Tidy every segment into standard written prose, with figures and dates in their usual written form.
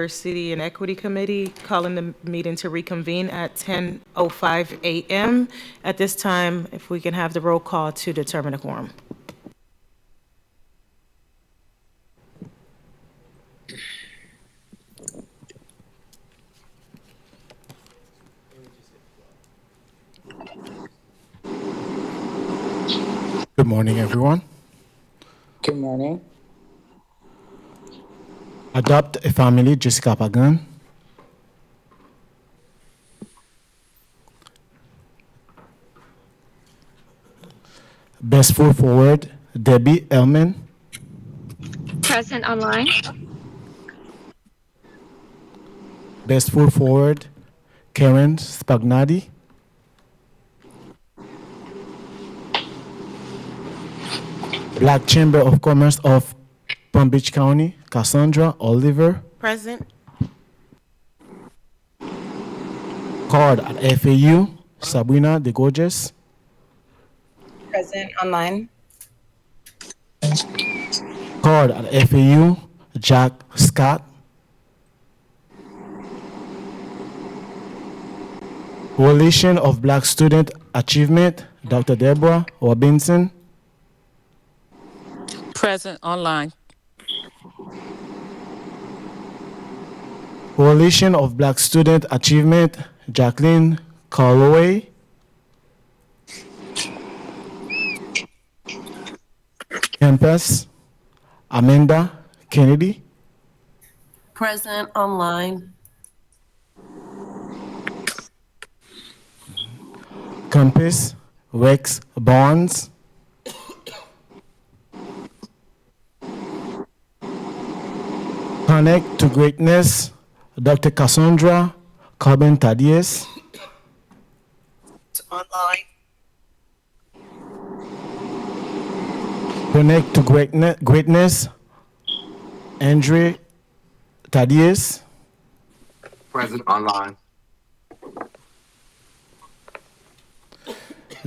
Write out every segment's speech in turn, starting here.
Diversity and Equity Committee, calling the meeting to reconvene at 10:05 a.m. At this time, if we can have the roll call to determine a quorum. Good morning, everyone. Good morning. Adopt a Family, Jessica Pagan. Best Foot Forward, Debbie Elman. Present online. Best Foot Forward, Karen Spagnati. Black Chamber of Commerce of Palm Beach County, Cassandra Oliver. Present. Card at FAU, Sabrina De Gorges. Present online. Card at FAU, Jack Scott. Coalition of Black Student Achievement, Dr. Deborah Robinson. Present online. Coalition of Black Student Achievement, Jacqueline Calloway. Campus, Amanda Kennedy. Present online. Campus, Rex Barnes. Connect to Greatness, Dr. Cassandra Carbon Thaddeus. Online. Connect to Greatness, Andre Thaddeus. Present online.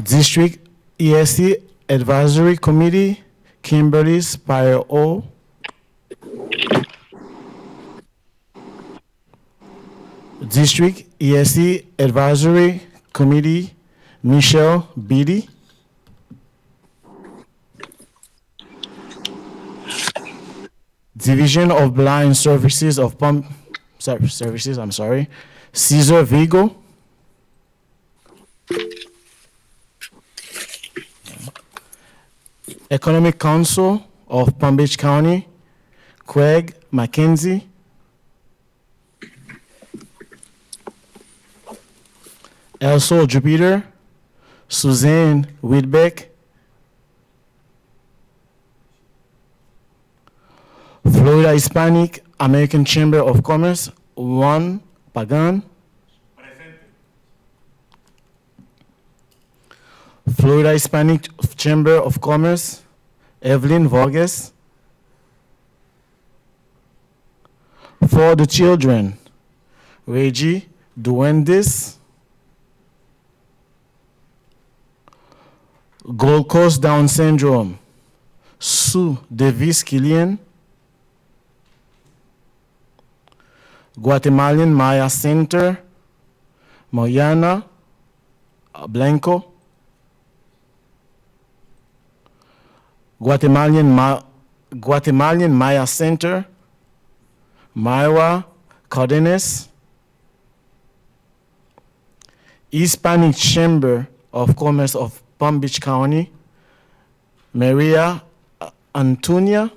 District ESC Advisory Committee, Kimberly Spire O. District ESC Advisory Committee, Michelle Beatty. Division of Blind Services of Cesar Vigo. Economic Council of Palm Beach County, Craig McKenzie. El Sol Jupiter, Suzanne Whitbeck. Florida Hispanic American Chamber of Commerce, Juan Pagan. Florida Hispanic Chamber of Commerce, Evelyn Vargas. For the Children, Reggie Duendis. Gold Coast Down Syndrome, Sue Davis Killian. Guatemalan Maya Center, Mariana Blanco. Guatemalan Maya Center, Myra Cardenas. Hispanic Chamber of Commerce of Palm Beach County, Maria Antonia.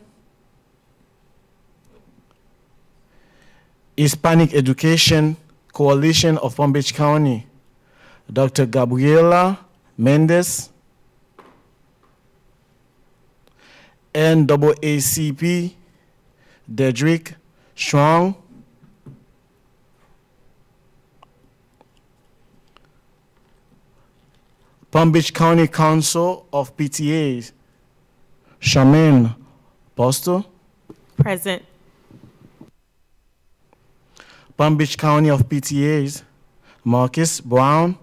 Hispanic Education Coalition of Palm Beach County, Dr. Gabriela Mendez. NAACP, Dedrick Strong. Palm Beach County Council of PTAs, Charmaine Postel. Present. Palm Beach County of PTAs, Marcus Brown.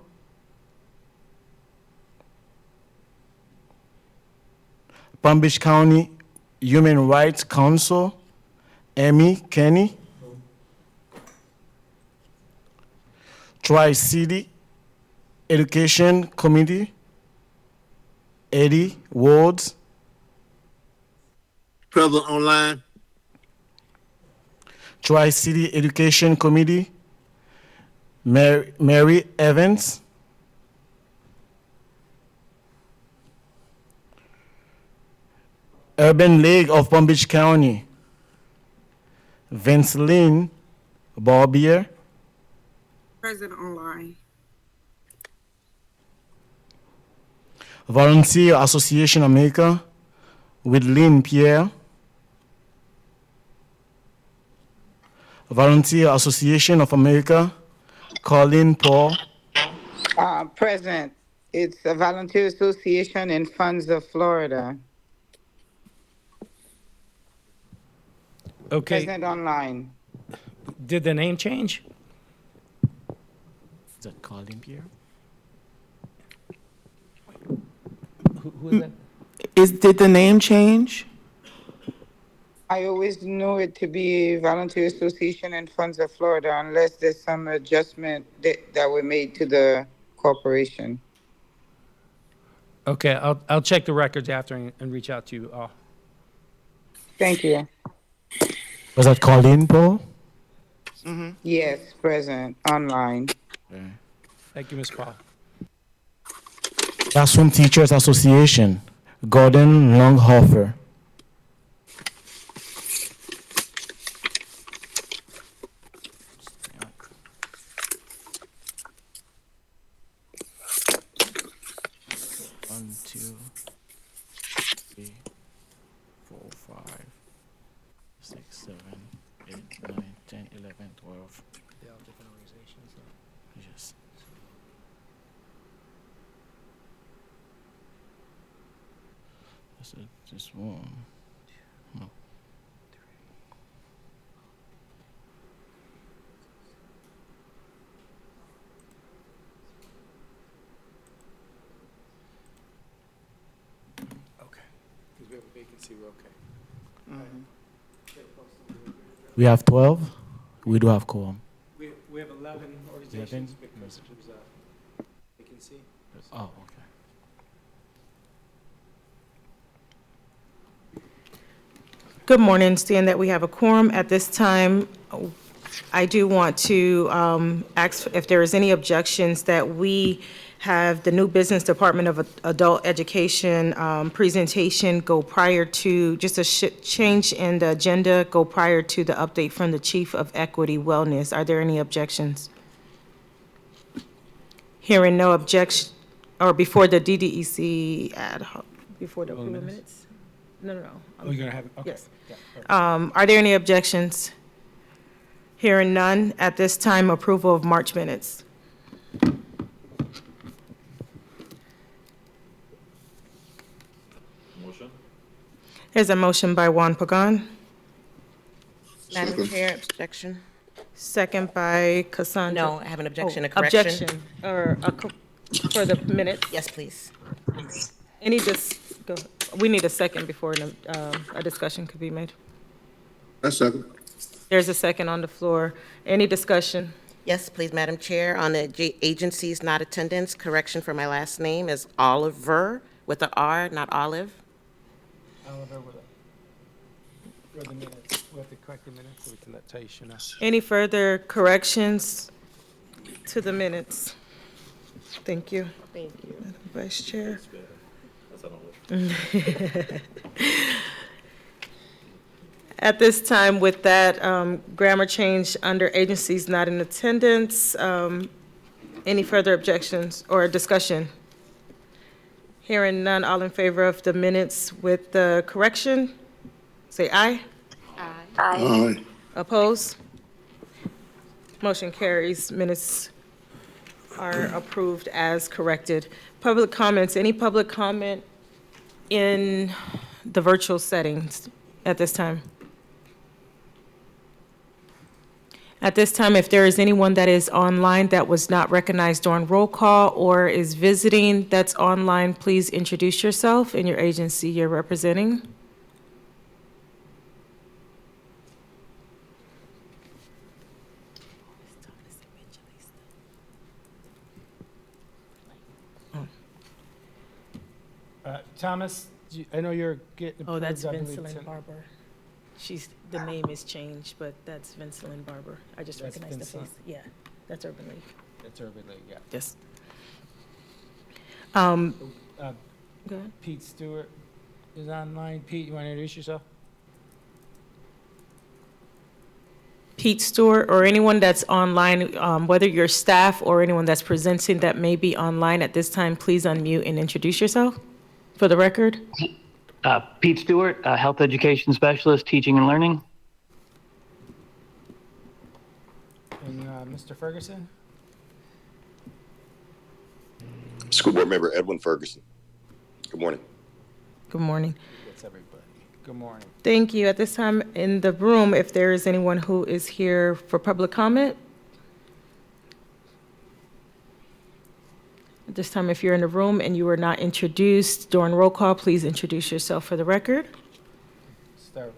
Palm Beach County Human Rights Council, Amy Kenny. Tri-City Education Committee, Eddie Woods. Present online. Tri-City Education Committee, Mary Evans. Urban League of Palm Beach County, Vinceline Barbier. Present online. Volunteer Association America, with Lynn Pierre. Volunteer Association of America, Colleen Paul. Present. It's a volunteer association in Funds of Florida. Okay, Present online. did the name change? Is that Colleen Pierre? Who is that? Did the name change? I always knew it to be Volunteer Association in Funds of Florida unless there's some adjustment that were made to the corporation. Okay, I'll check the records after and reach out to you all. Thank you. Was that Colleen Paul? Yes, present online. Thank you, Ms. Paul. Classroom Teachers Association, Gordon Longhofer. One, two, three, 4, 5, 6, 7, 8, 9, 10, 11, 12. They all different organizations. Yes. That's it. Just one. No. Okay. Because we have a vacancy, we're okay. We have 12. We do have quorum. We have 11 organizations because there's a vacancy. Oh, okay. Good morning. Seeing that we have a quorum at this time, I do want to ask if there is any objections that we have the new Business Department of Adult Education presentation go prior to, just a change in the agenda, go prior to the update from the Chief of Equity Wellness. Are there any objections? Hearing no objection, or before the DDEC ad hoc, before the approval minutes? No. Oh, you're going to have, okay. Yes. Yeah, perfect. Are there any objections? Hearing none, at this time, approval of March minutes. Motion. There's a motion by Juan Pagan, Madam Chair, objection. second by Cassandra. No, I have an objection, Oh, a correction. Objection, or for the minutes. Yes, please. Any we need a second before a discussion could be made. A second. There's a second on the floor. Any discussion? Yes, please, Madam Chair. On the agencies not attendance, correction for my last name is Oliver with a R, not Olive. Oliver, with the minutes, we have to correct the minutes so we can let Taisha know. Any further corrections to the minutes? Thank you. Thank you. Madam Vice Chair. At this time, with that grammar change under agencies not in attendance, any further objections or discussion? Hearing none, all in favor of the minutes with the correction, say aye. Aye. Oppose? Motion carries. Minutes are approved as corrected. Public comments, any public comment in the virtual settings at this time? At this time, if there is anyone that is online that was not recognized during roll call or is visiting that's online, please introduce yourself and your agency you're representing. Thomas, I know you're getting Oh, that's approved, I believe, Vincent Barber. The name is changed, but that's Vincent Barber. I just That's recognized the Vincent. face. Yeah, that's Urban League. That's Urban League, yeah. Yes. Uh, Go ahead. Pete Stewart is online. Pete, you want to introduce yourself? Pete Stewart, or anyone that's online, whether you're staff or anyone that's presenting that may be online at this time, please unmute and introduce yourself for the record. Pete Stewart, Health Education Specialist, Teaching and Learning. And Mr. Ferguson? School Board Member Edwin Ferguson. Good morning. Good morning. That's everybody. Good morning. Thank you. At this time in the room, if there is anyone who is here for public comment. At this time, if you're in the room and you were not introduced during roll call, please introduce yourself for the record. Sterling.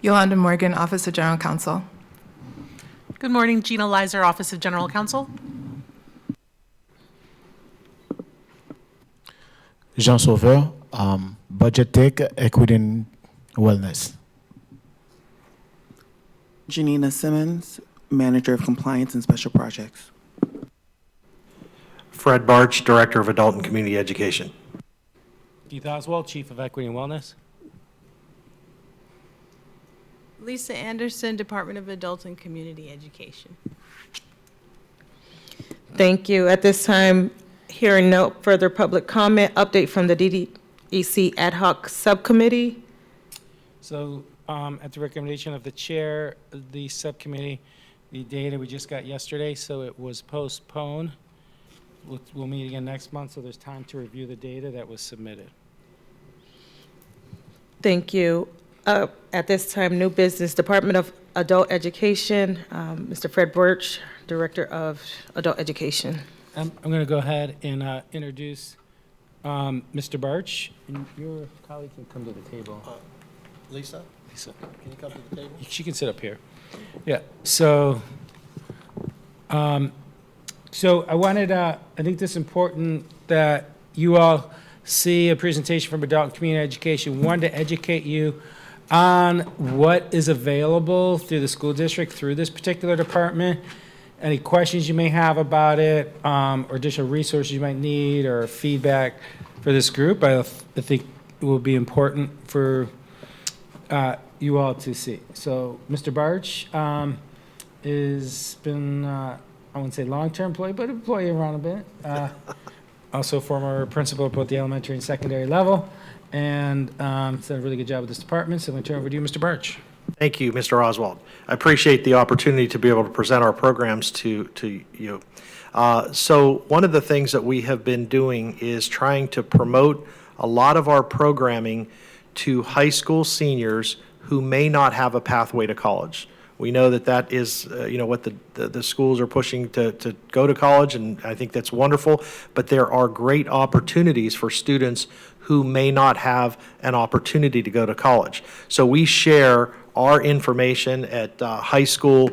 Yolanda Morgan, Office of General Counsel. Good morning, Gina Lizer, Office of General Counsel. Jean Sauveur, Budget Tech, Equity and Wellness. Janina Simmons, Manager of Compliance and Special Projects. Fred Barch, Director of Adult and Community Education. Keith Oswald, Chief of Equity and Wellness. Lisa Anderson, Department of Adult and Community Education. Thank you. At this time, hearing no further public comment, update from the DDEC Ad Hoc Subcommittee. So at the recommendation of the chair of the subcommittee, the data we just got yesterday, so it was postponed. We'll meet again next month, so there's time to review the data that was submitted. Thank you. At this time, new business, Department of Adult Education, Mr. Fred Birch, Director of Adult Education. I'm going to go ahead and introduce Mr. Birch, and your colleague can come to the table. Lisa, Lisa, can you come to the table? she can sit up here. Yeah. So, I wanted. I think this is important that you all see a presentation from Adult and Community Education. One, to educate you on what is available through the school district through this particular department. Any questions you may have about it, or additional resources you might need, or feedback for this group, I think it will be important for you all to see. So Mr. Barch has been, I wouldn't say long-term employee, but employee around a bit. Also former principal at both the elementary and secondary level, and has done a really good job with this department. So I'm going to turn over to you, Mr. Barch. Thank you, Mr. Oswald. I appreciate the opportunity to be able to present our programs to you. So one of the things that we have been doing is trying to promote a lot of our programming to high school seniors who may not have a pathway to college. We know that that is, what the schools are pushing to go to college, and I think that's wonderful. But there are great opportunities for students who may not have an opportunity to go to college. So we share our information at high school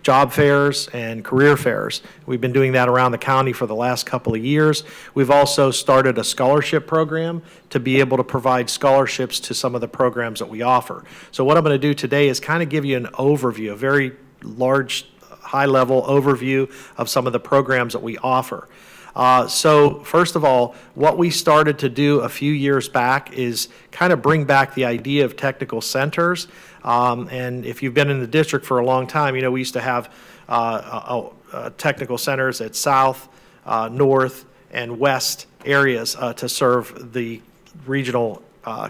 job fairs and career fairs. We've been doing that around the county for the last couple of years. We've also started a scholarship program to be able to provide scholarships to some of the programs that we offer. So what I'm going to do today is kind of give you an overview, a very large, high-level overview of some of the programs that we offer. So first of all, what we started to do a few years back is kind of bring back the idea of technical centers. And if you've been in the district for a long time, we used to have technical centers at south, north, and west areas to serve the regional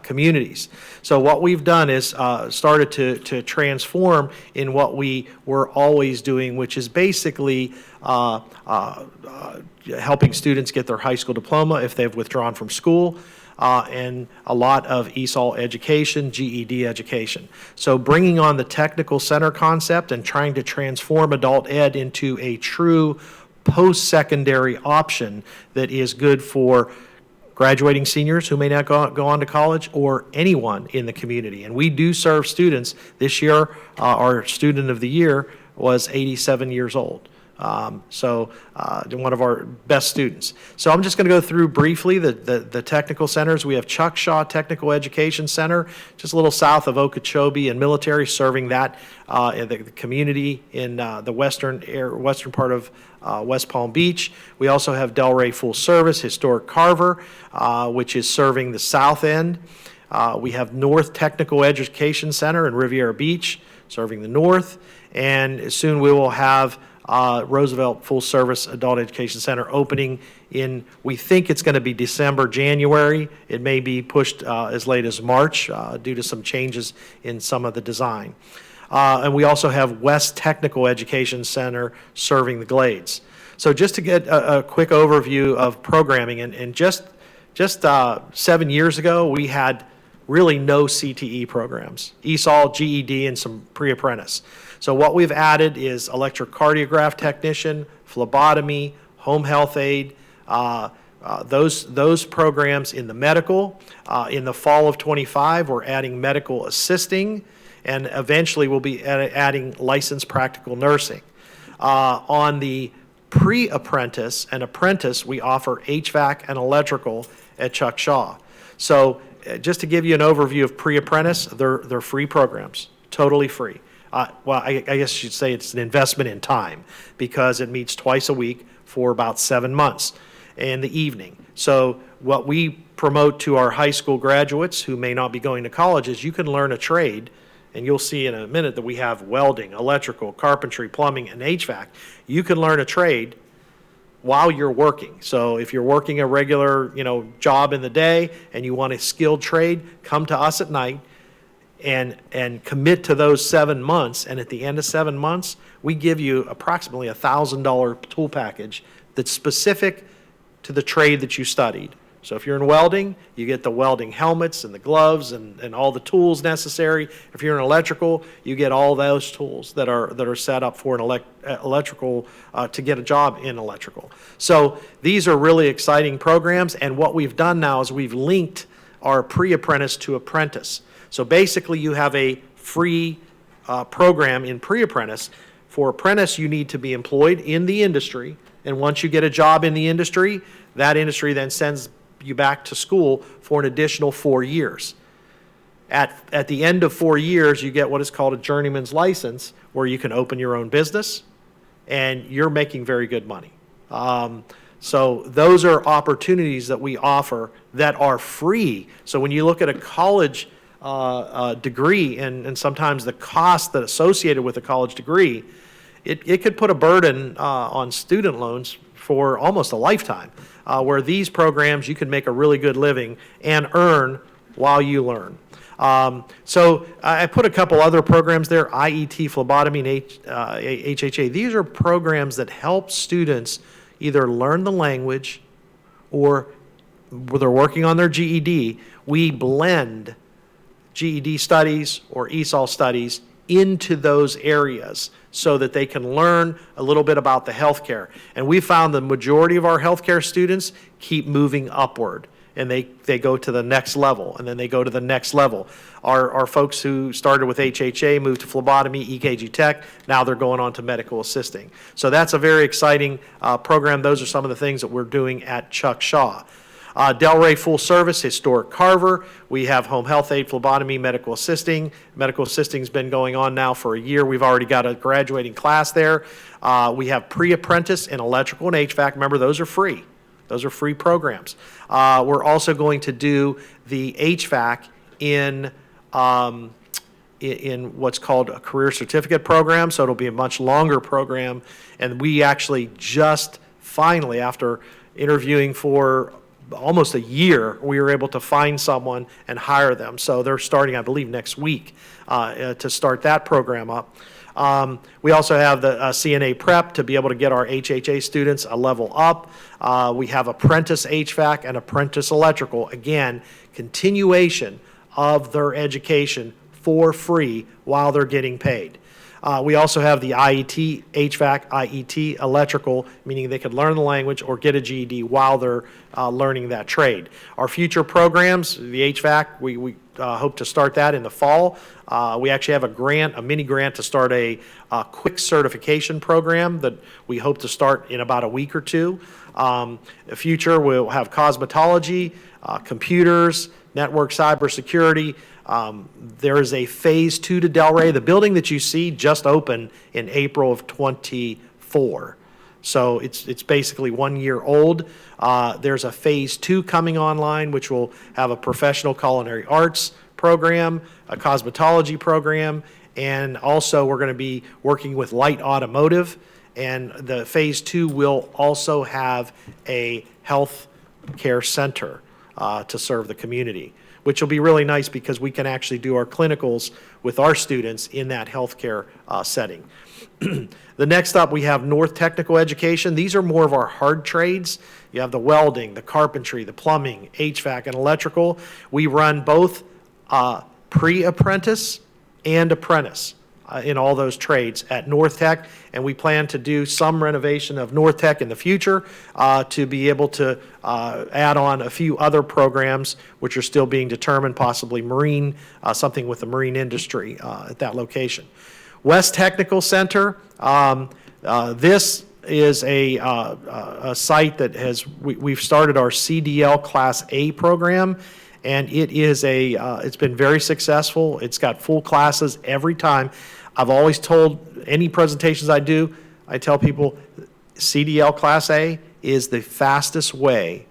communities. So what we've done is started to transform in what we were always doing, which is basically helping students get their high school diploma if they've withdrawn from school, and a lot of ESOL education, GED education. So bringing on the technical center concept and trying to transform adult ed into a true post-secondary option that is good for graduating seniors who may not go on to college, or anyone in the community. And we do serve students. This year, our student of the year was 87 years old. One of our best students. So I'm just going to go through briefly the technical centers. We have Chuck Shaw Technical Education Center, just a little south of Okeechobee and Military, serving that in the community in the western part of West Palm Beach. We also have Delray Full Service, Historic Carver, which is serving the south end. We have North Technical Education Center in Riviera Beach, serving the north. And soon we will have Roosevelt Full Service Adult Education Center opening in, we think it's going to be December, January. It may be pushed as late as March due to some changes in some of the design. And we also have West Technical Education Center serving the Glades. So just to get a quick overview of programming, and just 7 years ago, we had really no CTE programs, ESOL, GED, and some pre-apprentice. So what we've added is electrocardiograph technician, phlebotomy, home health aide, those programs in the medical. In the fall of '25, we're adding medical assisting, and eventually we'll be adding licensed practical nursing. On the pre-apprentice and apprentice, we offer HVAC and electrical at Chuck Shaw. So just to give you an overview of pre-apprentice, they're free programs, totally free. Well, I guess you should say it's an investment in time because it meets twice a week for about 7 months in the evening. So what we promote to our high school graduates who may not be going to college is you can learn a trade, and you'll see in a minute that we have welding, electrical, carpentry, plumbing, and HVAC. You can learn a trade while you're working. So if you're working a regular, job in the day and you want a skilled trade, come to us at night and commit to those 7 months. And at the end of 7 months, we give you approximately a $1,000 tool package that's specific to the trade that you studied. So if you're in welding, you get the welding helmets and the gloves and all the tools necessary. If you're in electrical, you get all those tools that are set up for an electrical to get a job in electrical. So these are really exciting programs, and what we've done now is we've linked our pre-apprentice to apprentice. So basically you have a free program in pre-apprentice. For apprentice, you need to be employed in the industry, and once you get a job in the industry, that industry then sends you back to school for an additional 4 years. At the end of 4 years, you get what is called a journeyman's license, where you can open your own business, and you're making very good money. So those are opportunities that we offer that are free. So when you look at a college degree and sometimes the cost that associated with a college degree, it could put a burden on student loans for almost a lifetime, where these programs you can make a really good living and earn while you learn. So I put a couple other programs there, IET, phlebotomy, and HHA. These are programs that help students either learn the language or they're working on their GED. We blend GED studies or ESOL studies into those areas so that they can learn a little bit about the healthcare. And we found the majority of our healthcare students keep moving upward, and they go to the next level, and then they go to the next level. Our folks who started with HHA moved to phlebotomy, EKG tech, now they're going on to medical assisting. So that's a very exciting program. Those are some of the things that we're doing at Chuck Shaw. Delray Full Service, Historic Carver. We have home health aide, phlebotomy, medical assisting. Medical assisting's been going on now for a year. We've already got a graduating class there. We have pre-apprentice in electrical and HVAC. Remember, those are free. Those are free programs. We're also going to do the HVAC in what's called a career certificate program, so it'll be a much longer program. And we actually just finally, after interviewing for almost a year, we were able to find someone and hire them. So they're starting, I believe, next week to start that program up. We also have the CNA prep to be able to get our HHA students a level up. We have apprentice HVAC and apprentice electrical. Again, continuation of their education for free while they're getting paid. We also have the IET, HVAC, IET, electrical, meaning they could learn the language or get a GED while they're learning that trade. Our future programs, the HVAC, we hope to start that in the fall. We actually have a mini grant to start a quick certification program that we hope to start in about a week or two. The future, we'll have cosmetology, computers, network cybersecurity. There is a phase 2 to Delray. The building that you see just opened in April of '24. So it's basically 1 year old. There's a phase 2 coming online, which will have a professional culinary arts program, a cosmetology program, and also we're going to be working with light automotive. And the phase 2 will also have a health care center to serve the community, which will be really nice because we can actually do our clinicals with our students in that healthcare setting. The next up, we have North Technical Education. These are more of our hard trades. You have the welding, the carpentry, the plumbing, HVAC, and electrical. We run both pre-apprentice and apprentice in all those trades at North Tech, and we plan to do some renovation of North Tech in the future to be able to add on a few other programs which are still being determined, possibly marine, something with the marine industry at that location. West Technical Center, this is a site that we've started our CDL Class A program, and it's been very successful. It's got full classes every time. I've always told any presentations I do, I tell people CDL Class A is the fastest way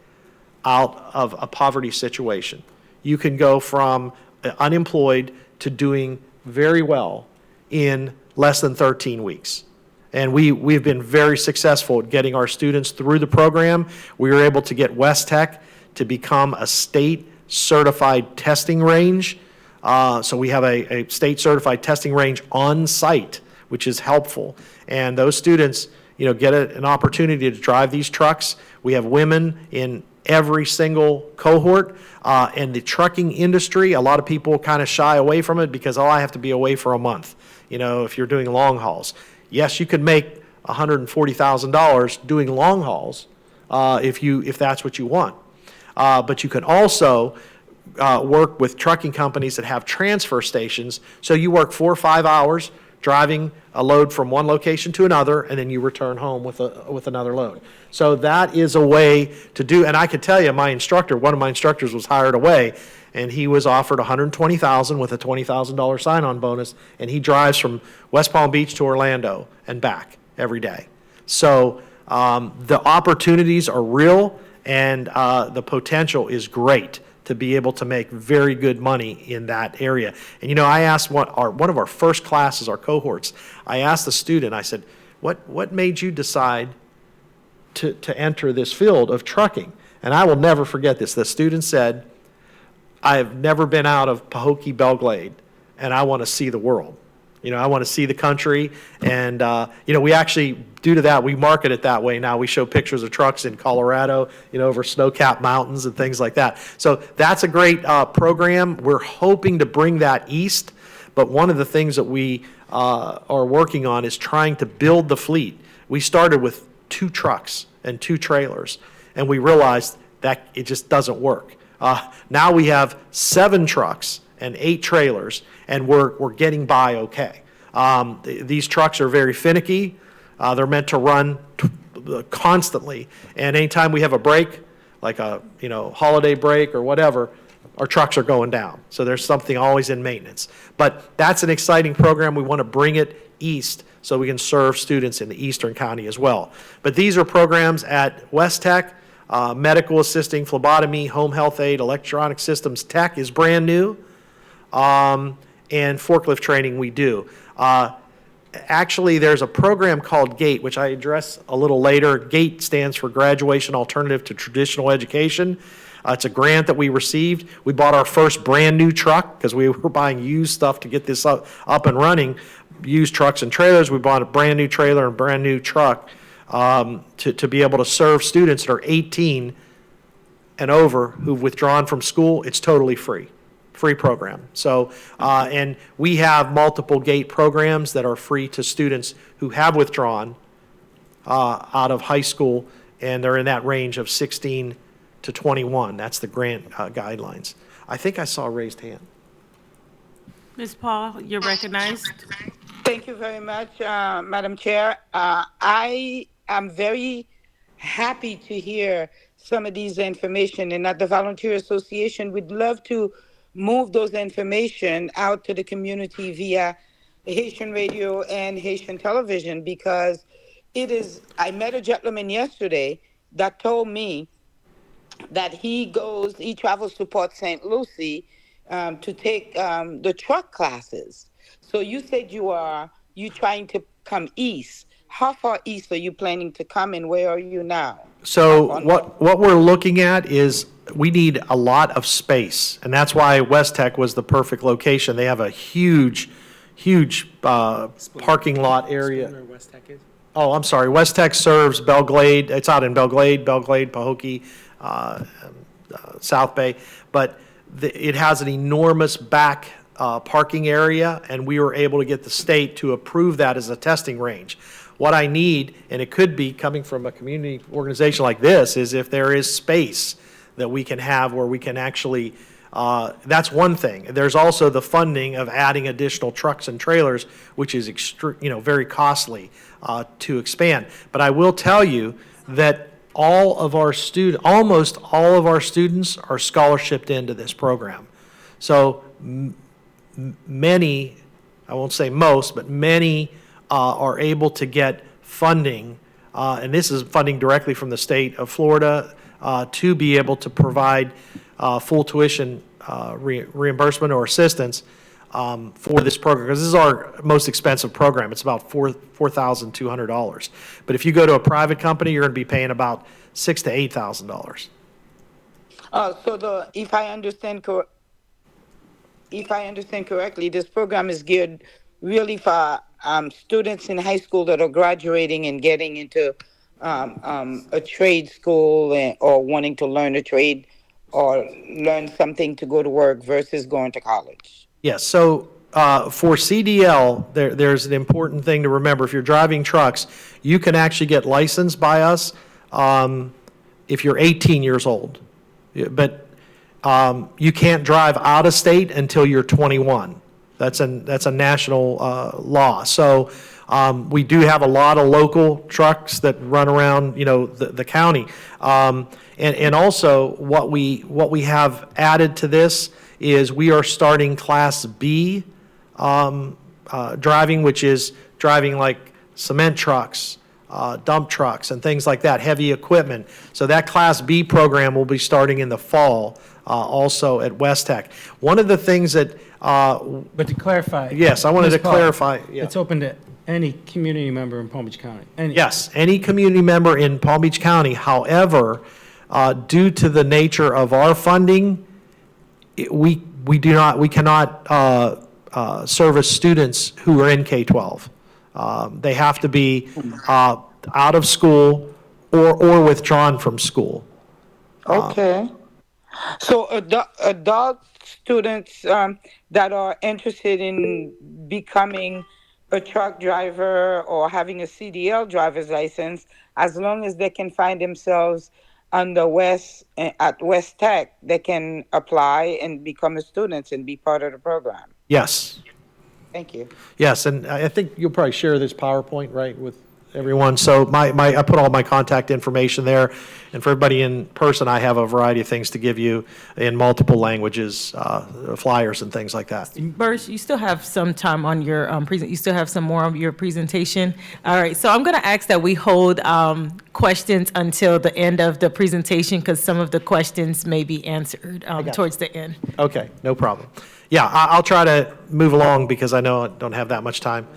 out of a poverty situation. You can go from unemployed to doing very well in less than 13 weeks. And we've been very successful at getting our students through the program. We were able to get West Tech to become a state certified testing range. So we have a state certified testing range on site, which is helpful. And those students, get an opportunity to drive these trucks. We have women in every single cohort. And the trucking industry, a lot of people kind of shy away from it because, I have to be away for a month, if you're doing long hauls. Yes, you can make $140,000 doing long hauls if that's what you want. But you can also work with trucking companies that have transfer stations. So you work 4 or 5 hours driving a load from one location to another, and then you return home with another load. So that is a way to do, and I could tell you, one of my instructors was hired away, and he was offered $120,000 with a $20,000 sign-on bonus, and he drives from West Palm Beach to Orlando and back every day. So the opportunities are real, and the potential is great to be able to make very good money in that area. And I asked one of our first classes, our cohorts, I asked the student, I said, what made you decide to enter this field of trucking? And I will never forget this. The student said, I've never been out of Pahokee Belglade, and I want to see the world. I want to see the country, and we actually, due to that, we market it that way now. We show pictures of trucks in Colorado, over snow-capped mountains and things like that. So that's a great program. We're hoping to bring that east, but one of the things that we are working on is trying to build the fleet. We started with 2 trucks and 2 trailers, and we realized that it just doesn't work. Now we have 7 trucks and 8 trailers, and we're getting by okay. These trucks are very finicky. They're meant to run constantly, and anytime we have a break, like a holiday break or whatever, our trucks are going down. So there's something always in maintenance. But that's an exciting program. We want to bring it east so we can serve students in the eastern county as well. But these are programs at West Tech. Medical assisting, phlebotomy, home health aid, electronic systems tech is brand new, and forklift training we do. Actually, there's a program called GATE, which I address a little later. GATE stands for Graduation Alternative to Traditional Education. It's a grant that we received. We bought our first brand new truck because we were buying used stuff to get this up and running, used trucks and trailers. We bought a brand new trailer and brand new truck to be able to serve students that are 18 and over who've withdrawn from school. It's totally free program. So, and we have multiple GATE programs that are free to students who have withdrawn out of high school, and they're in that range of 16 to 21. That's the grant guidelines. I think I saw a raised hand. Ms. Paul, you're recognized. Thank you very much, Madam Chair. I am very happy to hear some of these information, and at the Volunteer Association, we'd love to move those information out to the community via Haitian radio and Haitian television, because I met a gentleman yesterday that told me that he travels to Port St. Lucie to take the truck classes. So you said you trying to come east. How far east are you planning to come, and where are you now? So what we're looking at is we need a lot of space, and that's why West Tech was the perfect location. They have a huge parking lot area. Oh, I'm sorry. West Tech serves Belglade. It's out in Belglade, Pahokee, South Bay, but it has an enormous back parking area, and we were able to get the state to approve that as a testing range. What I need, and it could be coming from a community organization like this, is if there is space that we can have where we can actually, that's one thing. There's also the funding of adding additional trucks and trailers, which is very costly to expand. But I will tell you that almost all of our students are scholarshiped into this program. So many, I won't say most, but many are able to get funding, and this is funding directly from the state of Florida, to be able to provide full tuition reimbursement or assistance for this program, because this is our most expensive program. It's about $4,200. But if you go to a private company, you're going to be paying about $6,000 to $8,000. So if I understand correctly, this program is geared really for students in high school that are graduating and getting into a trade school or wanting to learn a trade or learn something to go to work versus going to college. Yes, so for CDL, there's an important thing to remember. If you're driving trucks, you can actually get licensed by us if you're 18 years old. But you can't drive out of state until you're 21. That's a national law. So we do have a lot of local trucks that run around, the county. And also what we have added to this is we are starting Class B driving, which is driving like cement trucks, dump trucks, and things like that, heavy equipment. So that Class B program will be starting in the fall, also at West Tech. One of the things that But to clarify. Yes, I wanted Ms. to Paul, clarify. Yeah. It's open to any community member in Palm Beach County. Yes, any community member in Palm Beach County. However, due to the nature of our funding, we cannot service students who are in K-12. They have to be out of school or withdrawn from school. Okay. So adult students that are interested in becoming a truck driver or having a CDL driver's license, as long as they can find themselves at West Tech, they can apply and become a student and be part of the program. Yes. Thank you. Yes, and I think you'll probably share this PowerPoint, right, with everyone. So I put all my contact information there, and for everybody in person, I have a variety of things to give you in multiple languages, flyers and things like that. Bursch, you still have some time on your you still have some more of your presentation. All right, so I'm going to ask that we hold questions until the end of the presentation, because some of the questions may be answered towards the end. Okay, no problem. Yeah, I'll try to move along because I know I don't have that much time.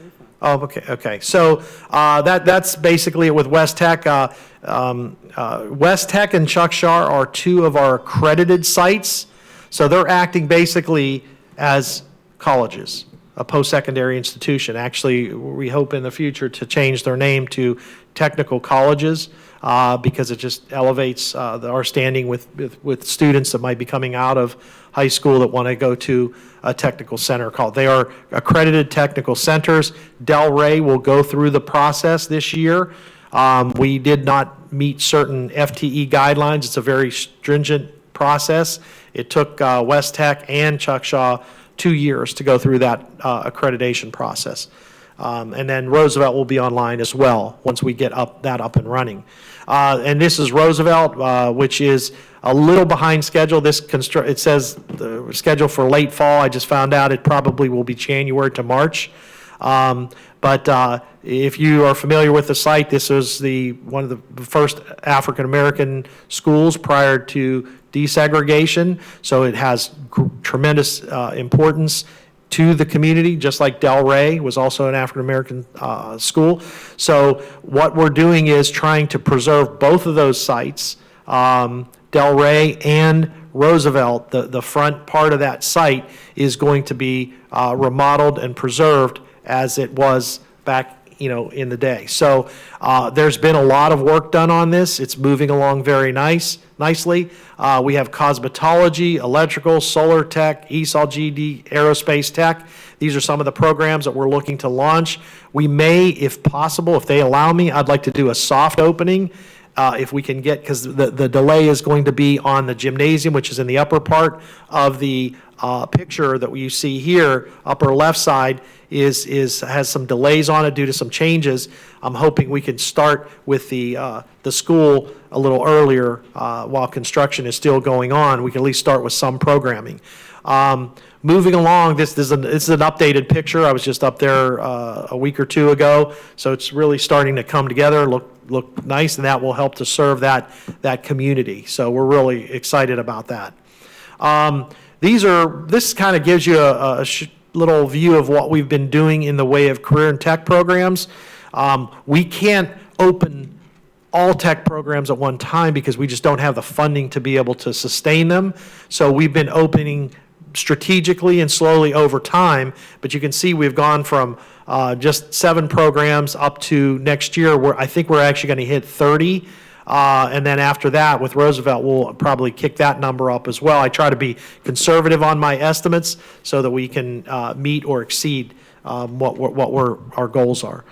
Oh, okay. So that's basically it with West Tech. West Tech and Chuckshaw are two of our accredited sites. So they're acting basically as colleges, a post-secondary institution. Actually, we hope in the future to change their name to technical colleges because it just elevates our standing with students that might be coming out of high school that want to go to a technical center. They are accredited technical centers. Delray will go through the process this year. We did not meet certain FTE guidelines. It's a very stringent process. It took West Tech and Chuckshaw 2 years to go through that accreditation process. And then Roosevelt will be online as well once we get that up and running. And this is Roosevelt, which is a little behind schedule. It says the schedule for late fall. I just found out it probably will be January to March. But if you are familiar with the site, this was one of the first African-American schools prior to desegregation. So it has tremendous importance to the community, just like Delray was also an African-American school. So what we're doing is trying to preserve both of those sites, Delray and Roosevelt. The front part of that site is going to be remodeled and preserved as it was back in the day. So there's been a lot of work done on this. It's moving along very nicely. We have cosmetology, electrical, solar tech, ESOL GD, aerospace tech. These are some of the programs that we're looking to launch. We may, if possible, if they allow me, I'd like to do a soft opening if we can get, because the delay is going to be on the gymnasium, which is in the upper part of the picture that you see here, upper left side, has some delays on it due to some changes. I'm hoping we can start with the school a little earlier while construction is still going on. We can at least start with some programming. Moving along, this is an updated picture. I was just up there a week or two ago, so it's really starting to come together, look nice, and that will help to serve that community. So we're really excited about that. This kind of gives you a little view of what we've been doing in the way of career and tech programs. We can't open all tech programs at one time because we just don't have the funding to be able to sustain them. So we've been opening strategically and slowly over time, but you can see we've gone from just 7 programs up to next year where I think we're actually going to hit 30. And then after that, with Roosevelt, we'll probably kick that number up as well. I try to be conservative on my estimates so that we can meet or exceed what our goals are.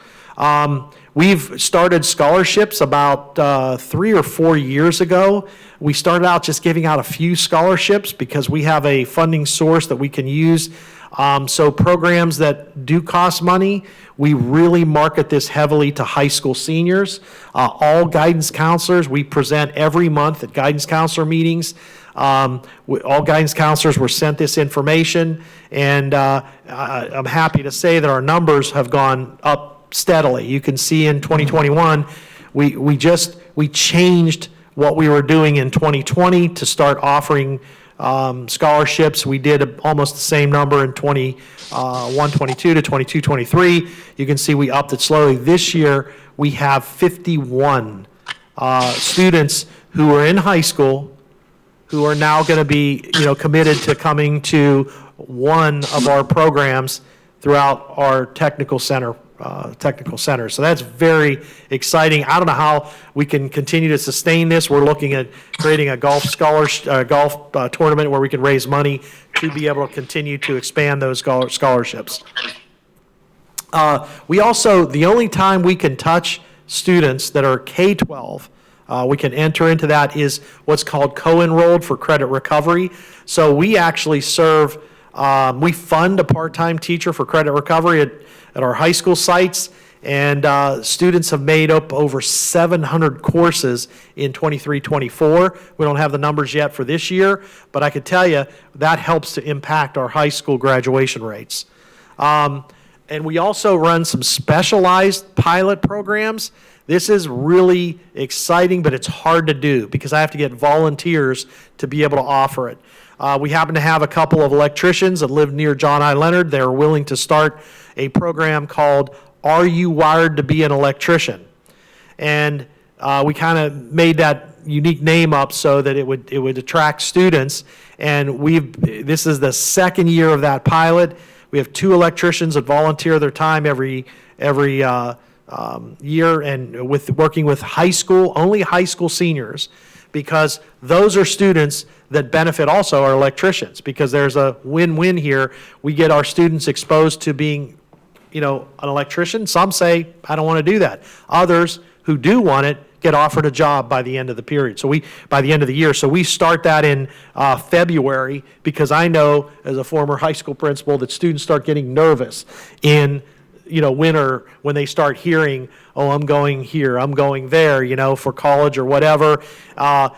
We've started scholarships about 3 or 4 years ago. We started out just giving out a few scholarships because we have a funding source that we can use. So programs that do cost money, we really market this heavily to high school seniors. All guidance counselors, we present every month at guidance counselor meetings. All guidance counselors were sent this information, and I'm happy to say that our numbers have gone up steadily. You can see in 2021, we changed what we were doing in 2020 to start offering scholarships. We did almost the same number in 21-22 to 22-23. You can see we upped it slowly. This year, we have 51 students who are in high school who are now going to be, committed to coming to one of our programs throughout our technical center. So that's very exciting. I don't know how we can continue to sustain this. We're looking at creating a golf tournament where we can raise money to be able to continue to expand those scholarships. We also, the only time we can touch students that are K-12, we can enter into that is what's called co-enrolled for credit recovery. So we actually serve, we fund a part-time teacher for credit recovery at our high school sites, and students have made up over 700 courses in 23-24. We don't have the numbers yet for this year, but I could tell you that helps to impact our high school graduation rates. And we also run some specialized pilot programs. This is really exciting, but it's hard to do because I have to get volunteers to be able to offer it. We happen to have a couple of electricians that live near John I. Leonard. They're willing to start a program called Are You Wired to Be an Electrician? And we kind of made that unique name up so that it would attract students. And this is the second year of that pilot. We have 2 electricians that volunteer their time every year, and working with only high school seniors, because those are students that benefit also our electricians, because there's a win-win here. We get our students exposed to being, an electrician. Some say, I don't want to do that. Others who do want it get offered a job by the end of the period. By the end of the year. So we start that in February, because I know as a former high school principal that students start getting nervous in winter when they start hearing, oh, I'm going here, I'm going there, for college or whatever.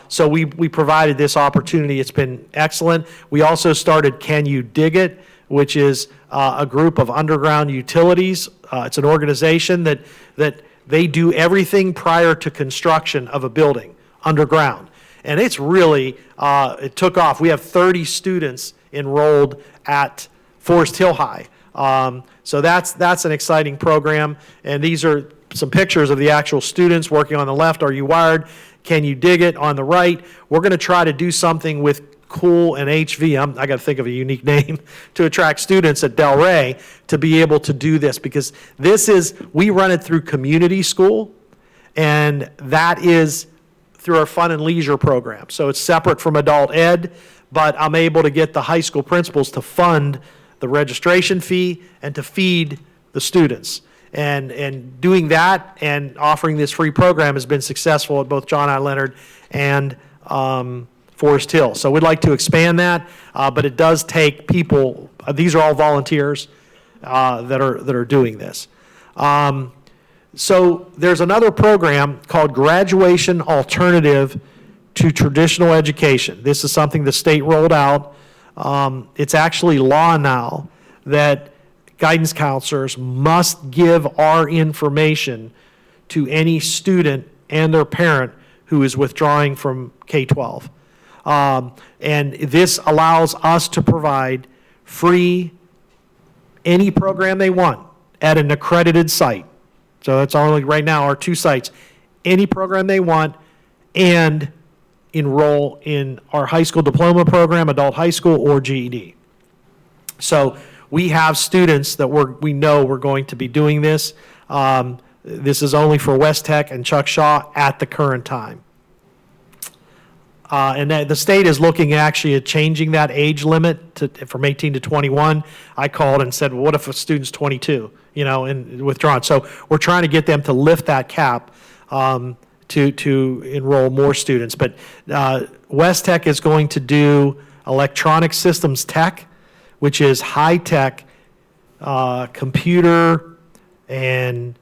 So we provided this opportunity. It's been excellent. We also started Can You Dig It, which is a group of underground utilities. It's an organization that they do everything prior to construction of a building underground. And it's really, it took off. We have 30 students enrolled at Forest Hill High. So that's an exciting program. And these are some pictures of the actual students working on the left. Are You Wired? Can You Dig It? On the right. We're going to try to do something with Cool and HV. I got to think of a unique name to attract students at Del Rey to be able to do this, because we run it through community school, and that is through our fun and leisure program. So it's separate from adult ed, but I'm able to get the high school principals to fund the registration fee and to feed the students. And doing that and offering this free program has been successful at both John I. Leonard and Forest Hill. So we'd like to expand that, but it does take people. These are all volunteers that are doing this. So there's another program called Graduation Alternative to Traditional Education. This is something the state rolled out. It's actually law now that guidance counselors must give our information to any student and their parent who is withdrawing from K-12. And this allows us to provide free any program they want at an accredited site. So that's only right now our 2 sites. Any program they want, and enroll in our high school diploma program, adult high school, or GED. So we have students that we know we're going to be doing this. This is only for West Tech and Chuck Shaw at the current time. And the state is looking actually at changing that age limit from 18 to 21. I called and said, well, what if a student's 22, and withdrawn? So we're trying to get them to lift that cap to enroll more students. But West Tech is going to do electronic systems tech, which is high-tech computer and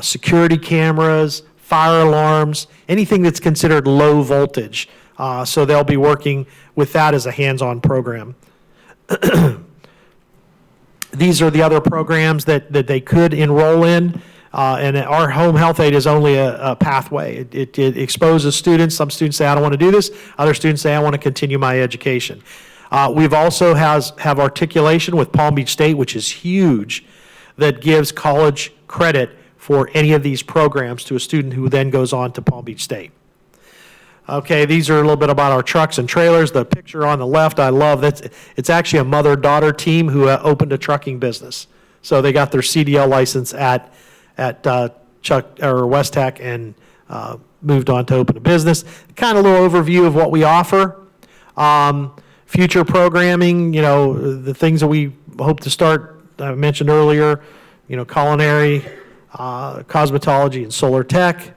security cameras, fire alarms, anything that's considered low voltage. So they'll be working with that as a hands-on program. These are the other programs that they could enroll in, and our home health aid is only a pathway. It exposes students. Some students say, I don't want to do this. Other students say, I want to continue my education. We've also have articulation with Palm Beach State, which is huge, that gives college credit for any of these programs to a student who then goes on to Palm Beach State. Okay, these are a little bit about our trucks and trailers. The picture on the left, I love. It's actually a mother-daughter team who opened a trucking business. So they got their CDL license at West Tech and moved on to open a business. Kind of a little overview of what we offer. Future programming, the things that we hope to start, I mentioned earlier, culinary, cosmetology, and solar tech.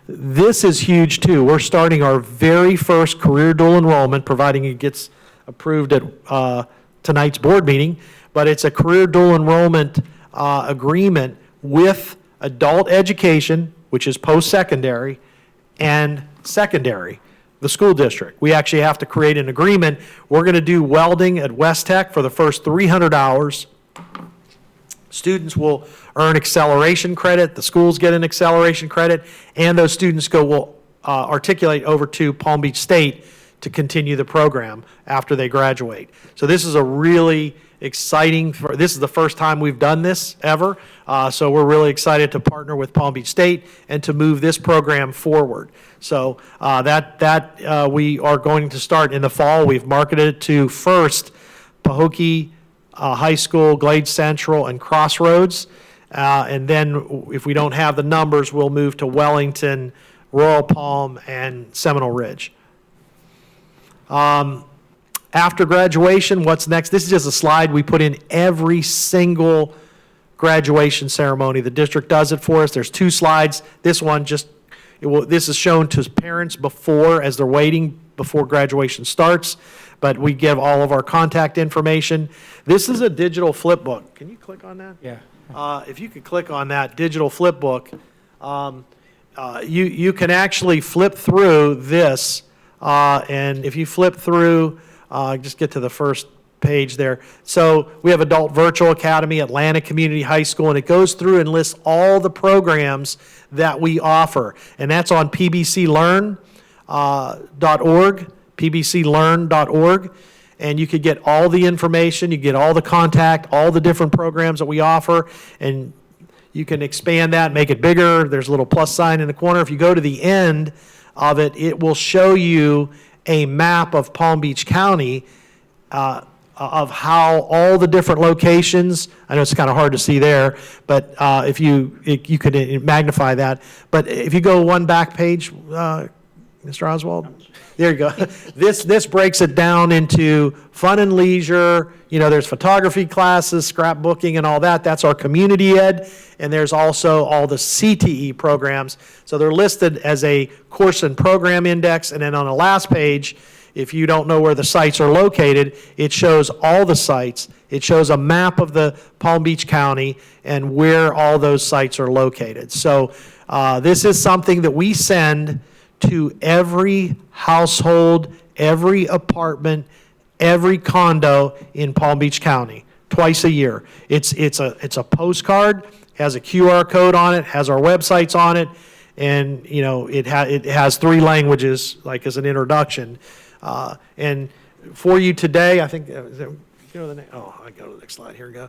This is huge too. We're starting our very first career dual enrollment, providing it gets approved at tonight's board meeting, but it's a career dual enrollment agreement with adult education, which is post-secondary, and secondary, the school district. We actually have to create an agreement. We're going to do welding at West Tech for the first 300 hours. Students will earn acceleration credit, the schools get an acceleration credit, and those students will articulate over to Palm Beach State to continue the program after they graduate. So this is a really exciting, this is the first time we've done this ever, so we're really excited to partner with Palm Beach State and to move this program forward. So we are going to start in the fall. We've marketed it to first Pahokee High School, Glade Central, and Crossroads. And then if we don't have the numbers, we'll move to Wellington, Royal Palm, and Seminole Ridge. After graduation, what's next? This is just a slide we put in every single graduation ceremony. The district does it for us. There's 2 slides. This one just this is shown to parents before, as they're waiting before graduation starts, but we give all of our contact information. This is a digital flip book. Can you click on that? Yeah. If you could click on that digital flip book, you can actually flip through this, and if you flip through, just get to the first page there. So we have Adult Virtual Academy, Atlanta Community High School, and it goes through and lists all the programs that we offer, and that's on pbclearn.org, pbclearn.org, and you could get all the information, you get all the contact, all the different programs that we offer, and you can expand that, make it bigger. There's a little plus sign in the corner. If you go to the end of it, it will show you a map of Palm Beach County, of how all the different locations, I know it's kind of hard to see there, but if you could magnify that. But if you go one back page, Mr. Oswald, there you go. This breaks it down into fun and leisure. There's photography classes, scrapbooking, and all that. That's our community ed. And there's also all the CTE programs. So they're listed as a course and program index. And then on the last page, if you don't know where the sites are located, it shows all the sites. It shows a map of the Palm Beach County and where all those sites are located. So this is something that we send to every household, every apartment, every condo in Palm Beach County twice a year. It's a postcard, has a QR code on it, has our websites on it, and it has 3 languages, like as an introduction. And for you today, I think, I go to the next slide. Here we go.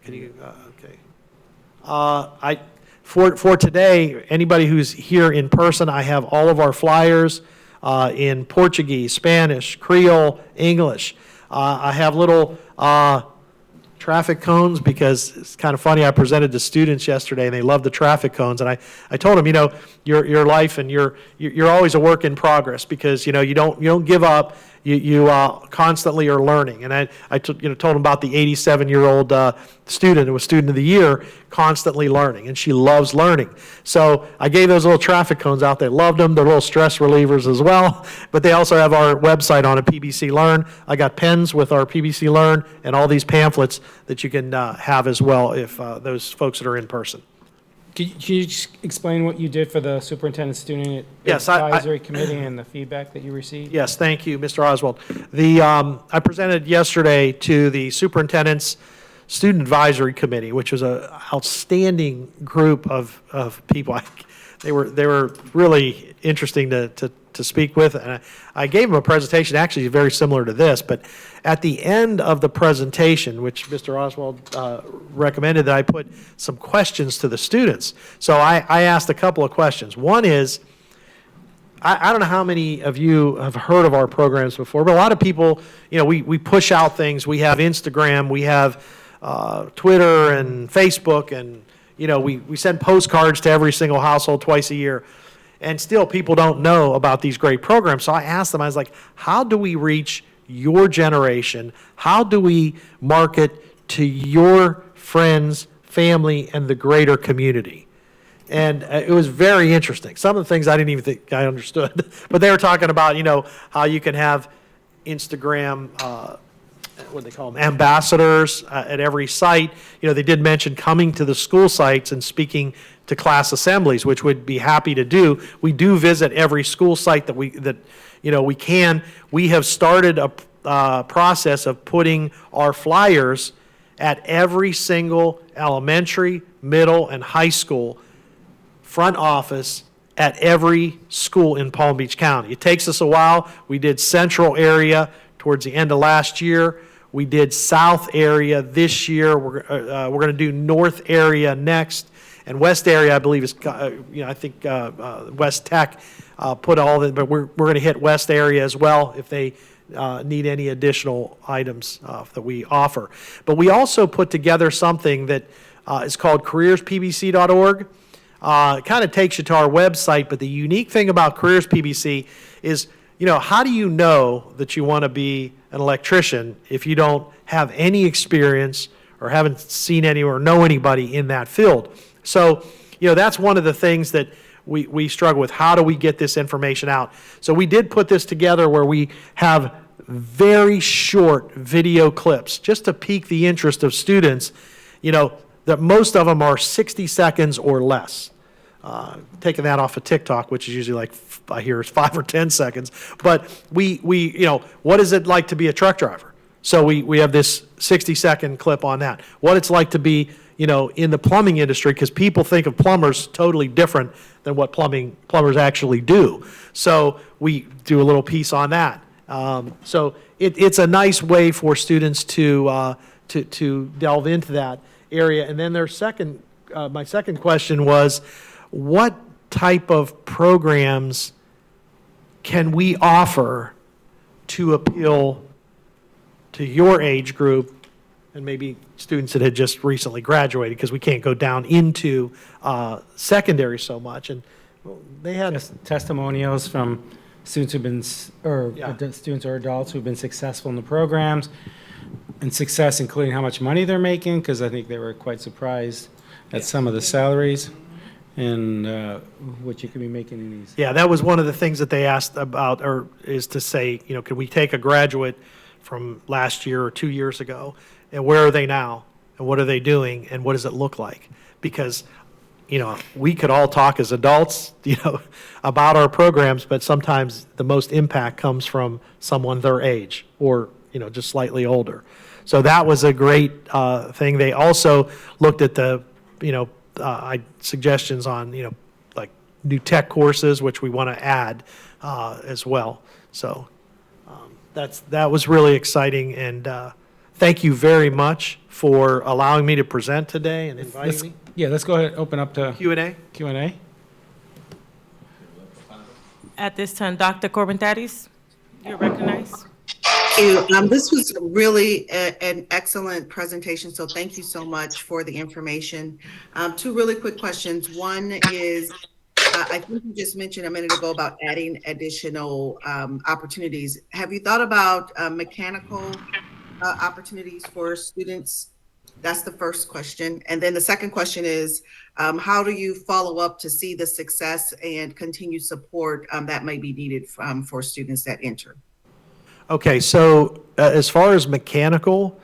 Can you, okay. For today, anybody who's here in person, I have all of our flyers in Portuguese, Spanish, Creole, English. I have little traffic cones, because it's kind of funny. I presented to students yesterday, and they love the traffic cones. And I told them, your life, and you're always a work in progress, because you don't give up. You constantly are learning. And I told them about the 87-year-old student who was Student of the Year, constantly learning, and she loves learning. So I gave those little traffic cones out. They loved them. They're little stress relievers as well. But they also have our website on it, PBC Learn. I got pens with our PBC Learn and all these pamphlets that you can have as well if those folks that are in person. Can you just explain what you did for the superintendent student Yes, advisory committee and the feedback that you received? Yes, thank you, Mr. Oswald. I presented yesterday to the superintendent's student advisory committee, which was an outstanding group of people. They were really interesting to speak with, and I gave them a presentation actually very similar to this, but at the end of the presentation, which Mr. Oswald recommended that I put some questions to the students. So I asked a couple of questions. One is, I don't know how many of you have heard of our programs before, but a lot of people, we push out things. We have Instagram, we have Twitter and Facebook, and we send postcards to every single household twice a year. And still people don't know about these great programs. So I asked them, I was like, how do we reach your generation? How do we market to your friends, family, and the greater community? And it was very interesting. Some of the things I didn't even think I understood. But they were talking about, how you can have Instagram, what do they call them, ambassadors at every site. They did mention coming to the school sites and speaking to class assemblies, which we'd be happy to do. We do visit every school site that we can. We have started a process of putting our flyers at every single elementary, middle, and high school front office at every school in Palm Beach County. It takes us a while. We did central area towards the end of last year. We did south area this year. We're going to do north area next. And west area, I believe, is, I think West Tech put all the, but we're going to hit west area as well if they need any additional items that we offer. But we also put together something that is called careerspbc.org. It kind of takes you to our website, but the unique thing about Careers PBC is, how do you know that you want to be an electrician if you don't have any experience or haven't seen any or know anybody in that field? So, that's one of the things that we struggle with. How do we get this information out? So we did put this together where we have very short video clips, just to pique the interest of students, that most of them are 60 seconds or less. Taking that off of TikTok, which is usually like, I hear is 5 or 10 seconds. But we what is it like to be a truck driver? So we have this 60-second clip on that. What it's like to be, in the plumbing industry, because people think of plumbers totally different than what plumbers actually do. So we do a little piece on that. So it's a nice way for students to delve into that area. And then my second question was, what type of programs can we offer to appeal to your age group and maybe students that had just recently graduated, because we can't go down into secondary so much. And they had Just testimonials from students students or adults who've been successful in the programs, and success including how much money they're making, because I think they were quite surprised at some of the salaries and what you could be making in these. Yeah, that was one of the things that they asked about, or is to say, could we take a graduate from last year or 2 years ago, and where are they now, and what are they doing, and what does it look like? Because, we could all talk as adults, about our programs, but sometimes the most impact comes from someone their age or, just slightly older. So that was a great thing. They also looked at the, suggestions on, like new tech courses, which we want to add as well. So that was really exciting, and thank you very much for allowing me to present today and inviting me. Yeah, let's go ahead and open up to Q&A. Q&A. At this time, Dr. Corbin-Tatis, you're recognized. Thank you. This was really an excellent presentation, so thank you so much for the information. Two really quick questions. One is, I think you just mentioned a minute ago about adding additional opportunities. Have you thought about mechanical opportunities for students? That's the first question. And then the second question is, how do you follow up to see the success and continued support that may be needed for students that enter? Okay, so as far as mechanical,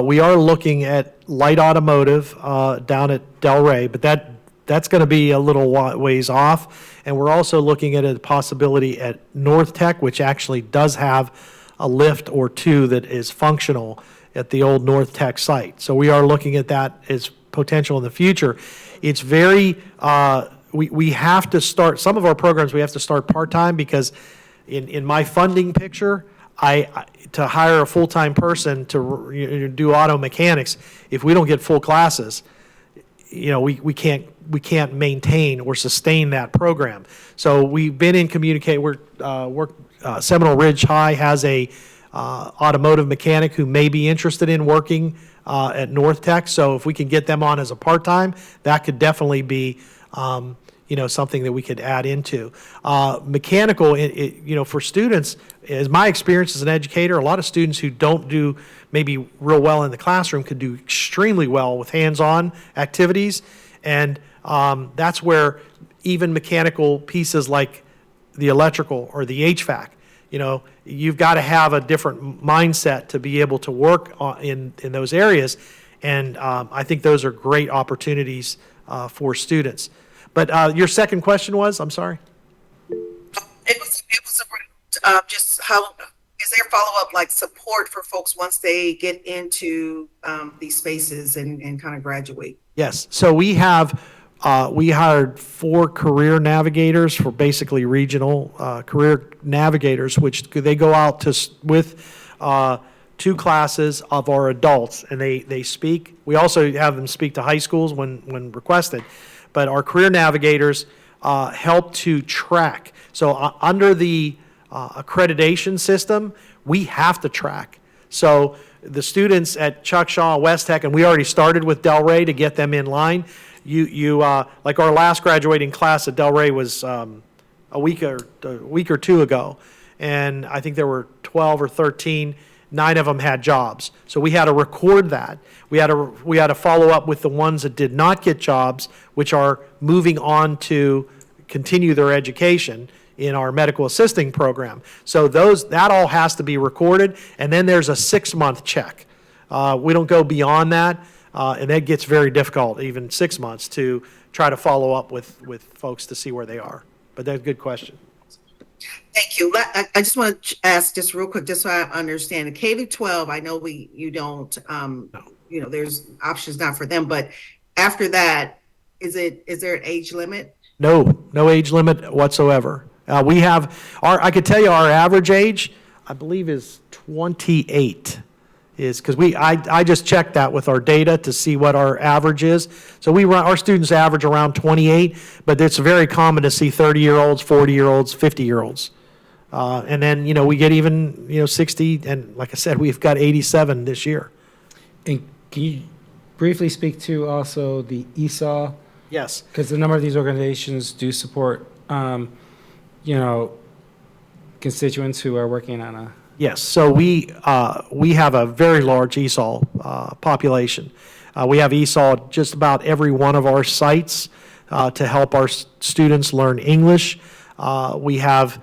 we are looking at light automotive down at Delray, but that's going to be a little ways off. And we're also looking at a possibility at North Tech, which actually does have a lift or two that is functional at the old North Tech site. So we are looking at that as potential in the future. It's very, we have to start, some of our programs we have to start part-time, because in my funding picture, to hire a full-time person to do auto mechanics, if we don't get full classes, we can't maintain or sustain that program. So we've been in Seminole Ridge High has a automotive mechanic who may be interested in working at North Tech. So if we can get them on as a part-time, that could definitely be something that we could add into. Mechanical, for students, as my experience as an educator, a lot of students who don't do maybe real well in the classroom could do extremely well with hands-on activities. And that's where even mechanical pieces like the electrical or the HVAC, you've got to have a different mindset to be able to work in those areas. And I think those are great opportunities for students. But your second question was, I'm sorry? It was just how, is there follow-up, like support for folks once they get into these spaces and kind of graduate? Yes. So we have, we hired 4 career navigators for basically regional career navigators, which they go out with 2 classes of our adults, and they speak. We also have them speak to high schools when requested. But our career navigators help to track. So under the accreditation system, we have to track. So the students at Chuck Shaw, West Tech, and we already started with Delray to get them in line. Like our last graduating class at Delray was a week or two ago, and I think there were 12 or 13. 9 of them had jobs. So we had to record that. We had to follow up with the ones that did not get jobs, which are moving on to continue their education in our medical assisting program. So that all has to be recorded, and then there's a 6-month check. We don't go beyond that, and that gets very difficult, even 6 months, to try to follow up with folks to see where they are. But that's a good question. Thank you. I just want to ask just real quick, just so I understand. The K to 12, I know you don't, there's options not for them, but after that, is there an age limit? No age limit whatsoever. I could tell you our average age, I believe, is 28. Because I just checked that with our data to see what our average is. So our students average around 28, but it's very common to see 30-year-olds, 40-year-olds, 50-year-olds. And then, we get even, 60, and like I said, we've got 87 this year. And can you briefly speak to also the ESOL? Yes. Because a number of these organizations do support, constituents who are working on a... Yes, so we have a very large ESOL population. We have ESOL at just about every one of our sites to help our students learn English. We have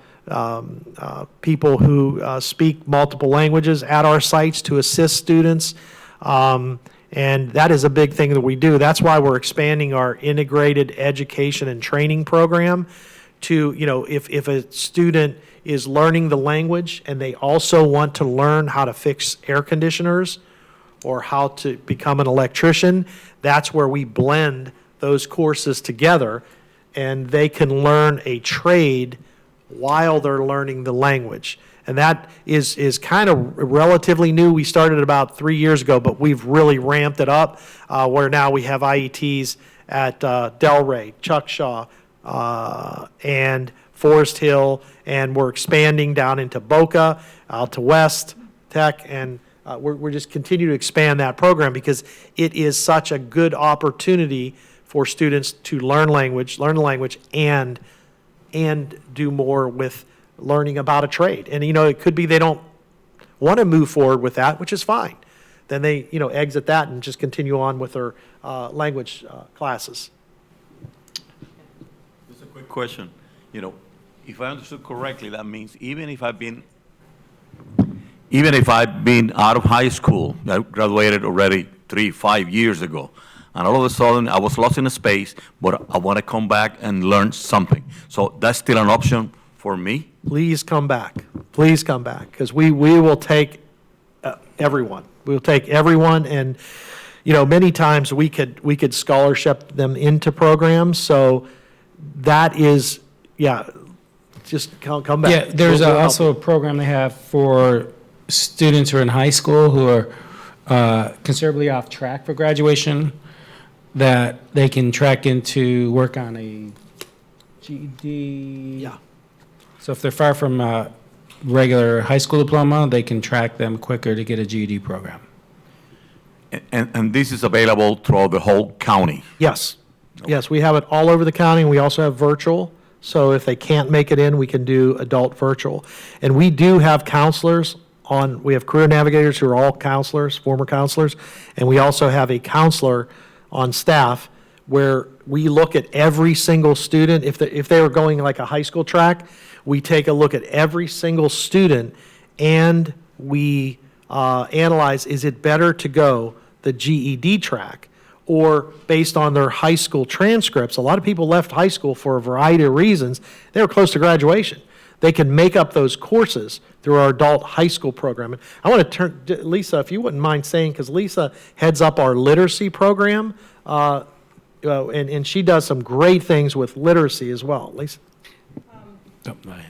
people who speak multiple languages at our sites to assist students. And that is a big thing that we do. That's why we're expanding our integrated education and training program to, if a student is learning the language and they also want to learn how to fix air conditioners or how to become an electrician, that's where we blend those courses together and they can learn a trade while they're learning the language. And that is kind of relatively new. We started about 3 years ago, but we've really ramped it up where now we have IETs at Delray, Chuckshaw, and Forest Hill, and we're expanding down into Boca, out to West Tech, and we're just continue to expand that program because it is such a good opportunity for students to learn the language, and do more with learning about a trade. And, it could be they don't want to move forward with that, which is fine. Then they, exit that and just continue on with their language classes. Just a quick question. If I understood correctly, that means even if I've been out of high school, I graduated already 3-5 years ago, and all of a sudden I was lost in a space, but I want to come back and learn something. So that's still an option for me? Please come back. Please come back, because we will take everyone. We'll take everyone, and many times we could scholarship them into programs. So that is, just come back. Yeah, there's also a program they have for students who are in high school who are considerably off track for graduation, that they can track into work on a GED. Yeah. So if they're far from a regular high school diploma, they can track them quicker to get a GED program. And this is available throughout the whole county? Yes. Yes, we have it all over the county, and we also have virtual. So if they can't make it in, we can do adult virtual. And we do have counselors we have career navigators who are all counselors, former counselors, and we also have a counselor on staff where we look at every single student. If they were going like a high school track, we take a look at every single student and we analyze, is it better to go the GED track or based on their high school transcripts? A lot of people left high school for a variety of reasons. They were close to graduation. They can make up those courses through our adult high school program. And I want to turn, Lisa, if you wouldn't mind saying, because Lisa heads up our literacy program, and she does some great things with literacy as well. Lisa? Okay.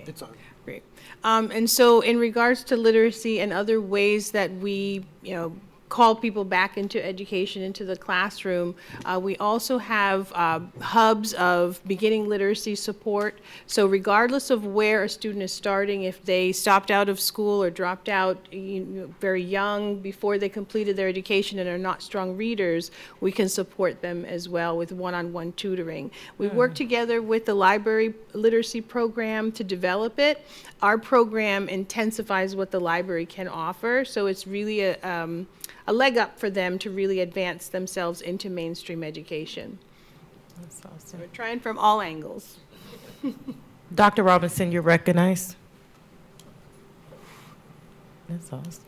It's on. Great. And so in regards to literacy and other ways that we, call people back into education, into the classroom, we also have hubs of beginning literacy support. So regardless of where a student is starting, if they stopped out of school or dropped out very young before they completed their education and are not strong readers, we can support them as well with one-on-one tutoring. We work together with the library literacy program to develop it. Our program intensifies what the library can offer, so it's really a leg up for them to really advance themselves into mainstream education. We're trying from all angles. Dr. Robinson, you're recognized. That's awesome.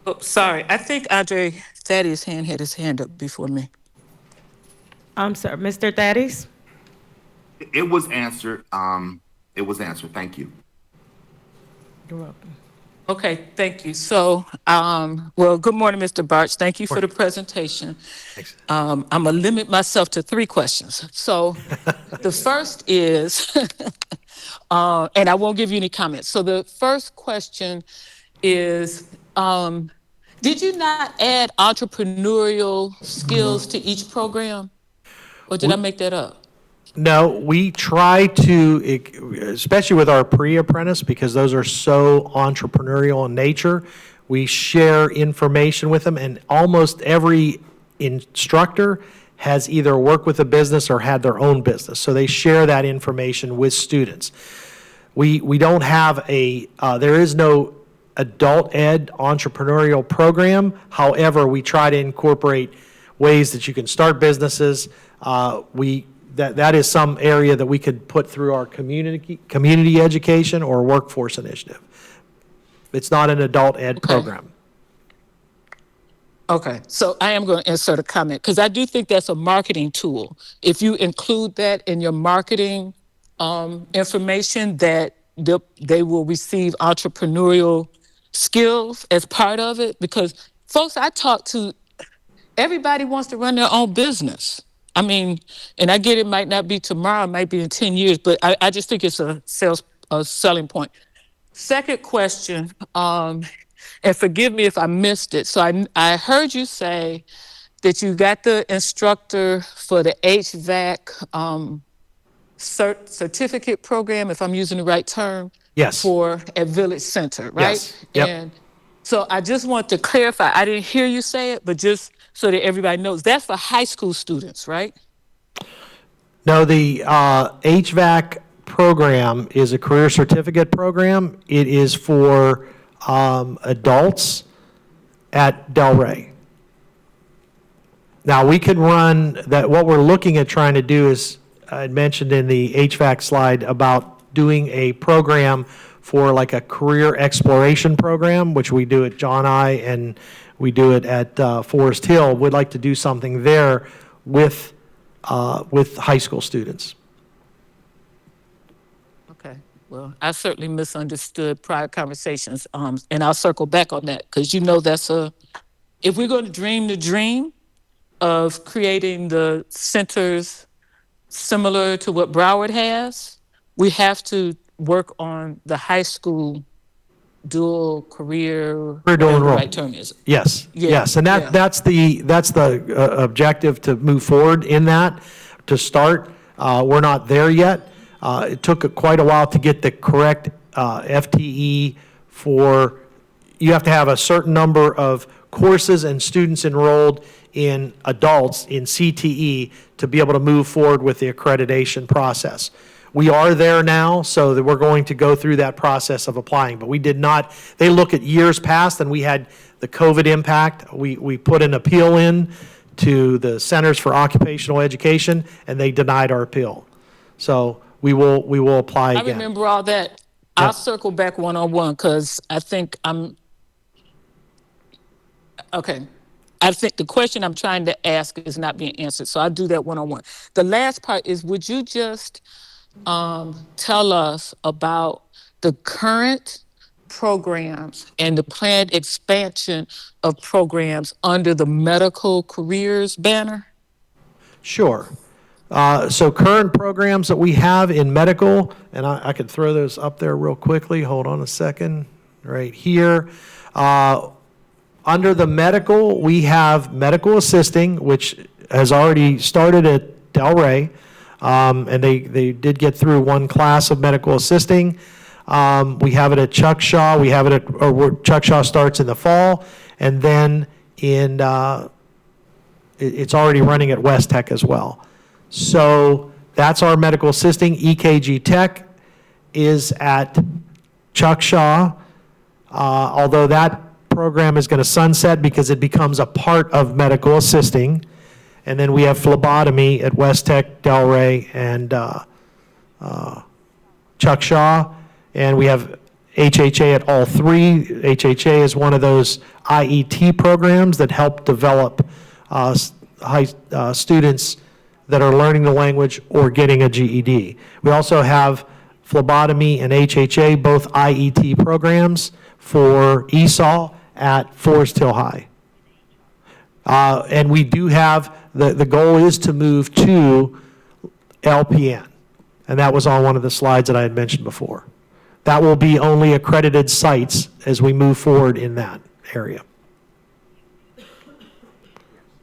Oh, sorry. I think Andre Thaddeus had his hand up before me. I'm sorry, Mr. Thaddeus? It was answered. It was answered. Thank you. You're welcome. Okay, thank you. So, well, good morning, Mr. Barch. Thank you for the presentation. Thanks. I'm gonna limit myself to 3 questions. So the first is, and I won't give you any comments. So the first question is, did you not add entrepreneurial skills to each program? Or did I make that up? No, we try to, especially with our pre-apprentice, because those are so entrepreneurial in nature, we share information with them, and almost every instructor has either worked with a business or had their own business. So they share that information with students. We don't have there is no adult ed entrepreneurial program. However, we try to incorporate ways that you can start businesses. That is some area that we could put through our community education or workforce initiative. It's not an adult ed program. Okay, so I am going to insert a comment because I do think that's a marketing tool. If you include that in your marketing information, that they will receive entrepreneurial skills as part of it. Because folks I talk to, everybody wants to run their own business. I mean, and I get it might not be tomorrow, it might be in 10 years, but I just think it's a selling point. Second question, and forgive me if I missed it. So I heard you say that you got the instructor for the HVAC certificate program, if I'm using the right term. Yes. For at Village Center, right? Yes. Yep. And so I just want to clarify, I didn't hear you say it, but just so that everybody knows, that's for high school students, right? No, the HVAC program is a career certificate program. It is for adults at Delray. Now, we can run that. What we're looking at trying to do is, I mentioned in the HVAC slide about doing a program for like a career exploration program, which we do at John I. and we do it at Forest Hill. We'd like to do something there with high school students. Okay, well, I certainly misunderstood prior conversations, and I'll circle back on that because if we're going to dream the dream of creating the centers similar to what Broward has, we have to work on the high school dual career, whatever the right term is. Yes, Yeah, yes, and that's the objective to move forward in that. To start, we're not there yet. It took quite a while to get the correct FTE for. You have to have a certain number of courses and students enrolled in adults in CTE to be able to move forward with the accreditation process. We are there now, so that we're going to go through that process of applying, but we did not. They look at years past, and we had the COVID impact. We put an appeal in to the Centers for Occupational Education, and they denied our appeal. So we will apply again. I remember all that. Yeah. I'll circle back one-on-one because I think okay. I think the question I'm trying to ask is not being answered, so I'll do that one-on-one. The last part is, would you just tell us about the current programs and the planned expansion of programs under the medical careers banner? Sure. So current programs that we have in medical, and I could throw those up there real quickly. Hold on a second. Right here. Under the medical, we have medical assisting, which has already started at Delray, and they did get through one class of medical assisting. We have it at Chuck Shaw. We have it at Chuck Shaw starts in the fall, and then it's already running at West Tech as well. So that's our medical assisting. EKG Tech is at Chuck Shaw, although that program is going to sunset because it becomes a part of medical assisting. And then we have phlebotomy at West Tech, Delray, and Chuck Shaw. And we have HHA at all three. HHA is one of those IET programs that help develop students that are learning the language or getting a GED. We also have phlebotomy and HHA, both IET programs for ESOL at Forest Hill High. And we do have, the goal is to move to LPN. And that was on one of the slides that I had mentioned before. That will be only accredited sites as we move forward in that area.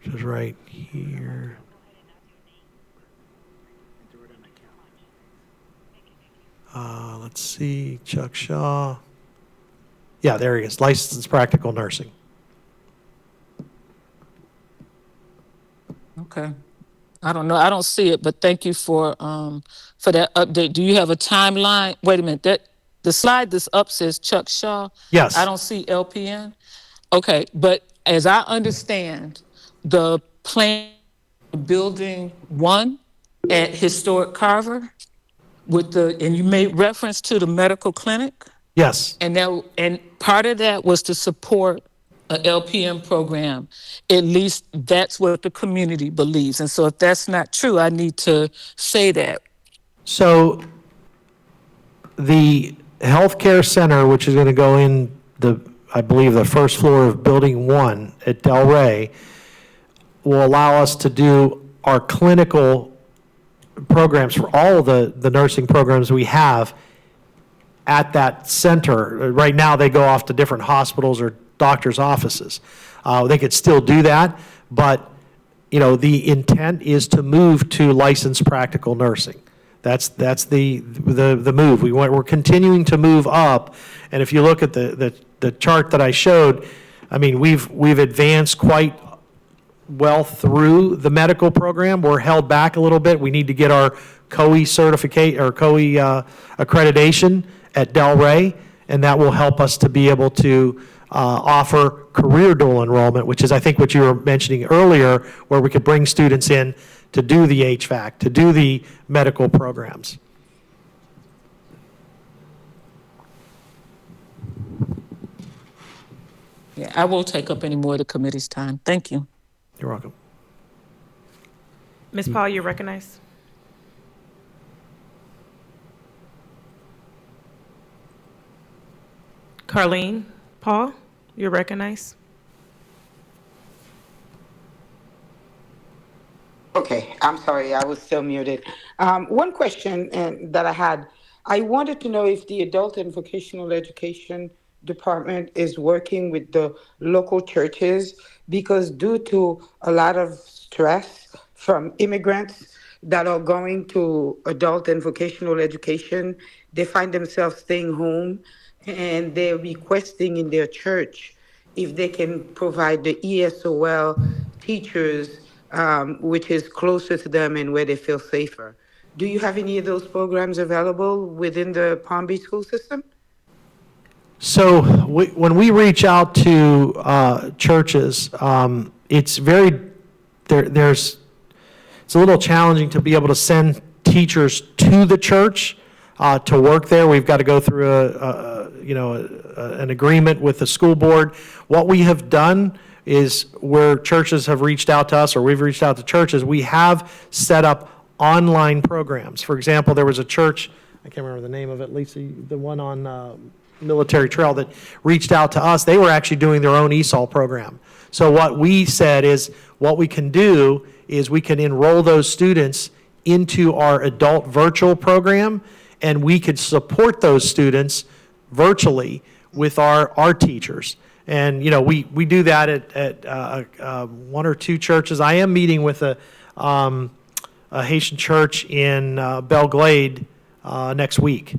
Which is right here. Let's see, Chuck Shaw. Yeah, there he is, licensed practical nursing. Okay. I don't know, I don't see it, but thank you for that update. Do you have a timeline? Wait a minute, the slide that's up says Chuck Shaw. Yes. I don't see LPN. Okay, but as I understand, the plan building 1 at Historic Carver and you made reference to the medical clinic? Yes. And part of that was to support a LPN program. At least that's what the community believes. And so if that's not true, I need to say that. So the healthcare center, which is going to go in I believe the first floor of building 1 at Delray, will allow us to do our clinical programs for all of the nursing programs we have at that center. Right now, they go off to different hospitals or doctors' offices. They could still do that, but the intent is to move to licensed practical nursing. That's the move. We're continuing to move up, and if you look at the chart that I showed, I mean, we've advanced quite well through the medical program. We're held back a little bit. We need to get our COE certificate or COE accreditation at Delray, and that will help us to be able to offer career dual enrollment, which is, I think, what you were mentioning earlier, where we could bring students in to do the HVAC, to do the medical programs. Yeah, I won't take up any more of the committee's time. Thank you. You're welcome. Ms. Paul, you're recognized. Carlene Paul, you're recognized. Okay, I'm sorry, I was still muted. One question that I had, I wanted to know if the Adult and Vocational Education Department is working with the local churches, because due to a lot of stress from immigrants that are going to adult and vocational education, they find themselves staying home, and they're requesting in their church if they can provide the ESOL teachers, which is closer to them and where they feel safer. Do you have any of those programs available within the Palm Beach school system? So when we reach out to churches, it's a little challenging to be able to send teachers to the church to work there. We've got to go through an agreement with the school board. What we have done is, where churches have reached out to us, or we've reached out to churches, we have set up online programs. For example, there was a church, I can't remember the name of it, Lisa, the one on Military Trail, that reached out to us. They were actually doing their own ESOL program. So what we said is, what we can do is we can enroll those students into our adult virtual program, and we could support those students virtually with our teachers. And we do that at one or two churches. I am meeting with a Haitian church in Belle Glade next week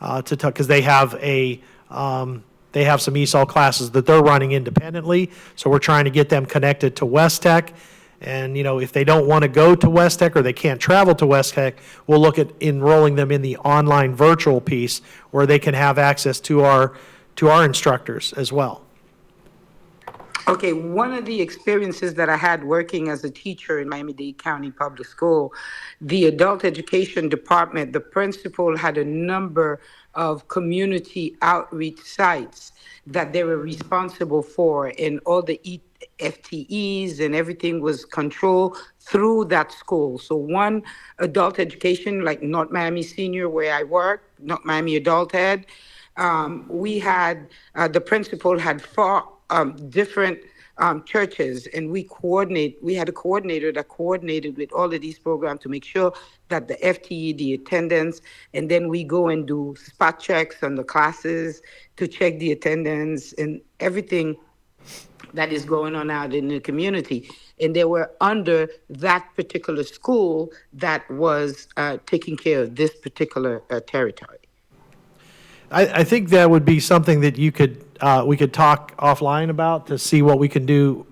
to talk, because they have some ESOL classes that they're running independently. So we're trying to get them connected to West Tech. And if they don't want to go to West Tech, or they can't travel to West Tech, we'll look at enrolling them in the online virtual piece, where they can have access to our instructors as well. Okay, one of the experiences that I had working as a teacher in Miami-Dade County Public School, the adult education department, the principal had a number of community outreach sites that they were responsible for, and all the FTEs and everything was controlled through that school. So one adult education, like North Miami Senior, where I work, North Miami Adult Ed, we had, the principal had four different churches, and we had a coordinator that coordinated with all of these programs to make sure that the FTE, the attendance, and then we go and do spot checks on the classes to check the attendance and everything that is going on out in the community. And they were under that particular school that was taking care of this particular territory. I think that would be something that we could talk offline about to see what we can do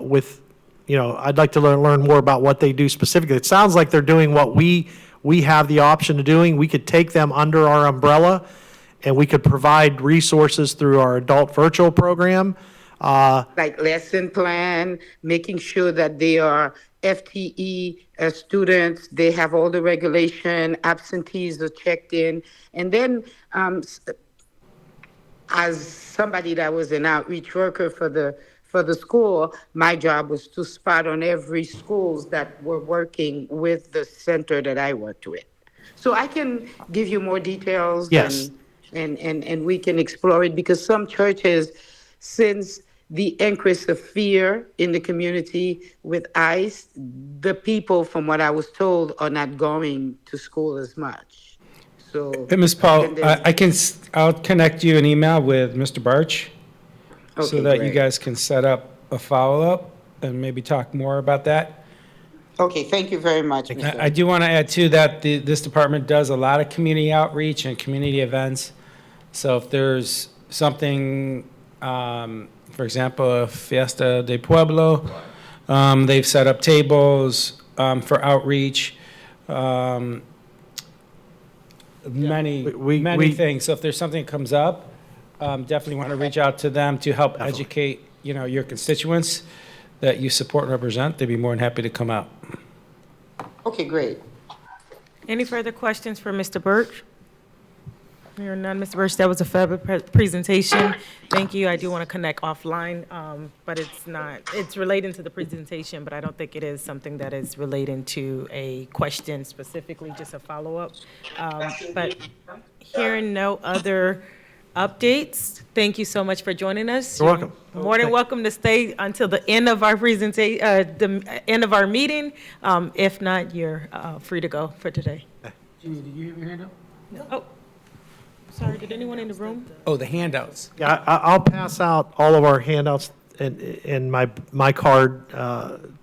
with, I'd like to learn more about what they do specifically. It sounds like they're doing what we have the option of doing. We could take them under our umbrella, and we could provide resources through our adult virtual program. Like lesson plan, making sure that they are FTE students, they have all the regulation, absentees are checked in. And then as somebody that was an outreach worker for the school, my job was to spot on every schools that were working with the center that I worked with. So I can give you more details. Yes. And we can explore it, because some churches, since the increase of fear in the community with ICE, the people, from what I was told, are not going to school as much. So, Hey, Ms. Paul, I'll connect you an email with Mr. Barch so Okay, that you great. guys can set up a follow-up and maybe talk more about that. Okay, thank you very much, Mr. I do want to add too that this department does a lot of community outreach and community events. So if there's something, for example, a Fiesta de Pueblo, they've set up tables for outreach. Many things. So if there's something that comes up, definitely want to reach out to them to help educate, your constituents that you support and represent. They'd be more than happy to come out. Okay, great. Any further questions for Mr. Birch? Hearing none, Mr. Birch, that was a fabulous presentation. Thank you. I do want to connect offline, but it's relating to the presentation, but I don't think it is something that is relating to a question specifically, just a follow-up. But hearing no other updates, thank you so much for joining us. You're welcome. More than welcome to stay until the end of our presentation, the end of our meeting. If not, you're free to go for today. Jeannie, did you have your hand up? No. Oh, sorry, did anyone in the room? Oh, the handouts. Yeah, I'll pass out all of our handouts and my card.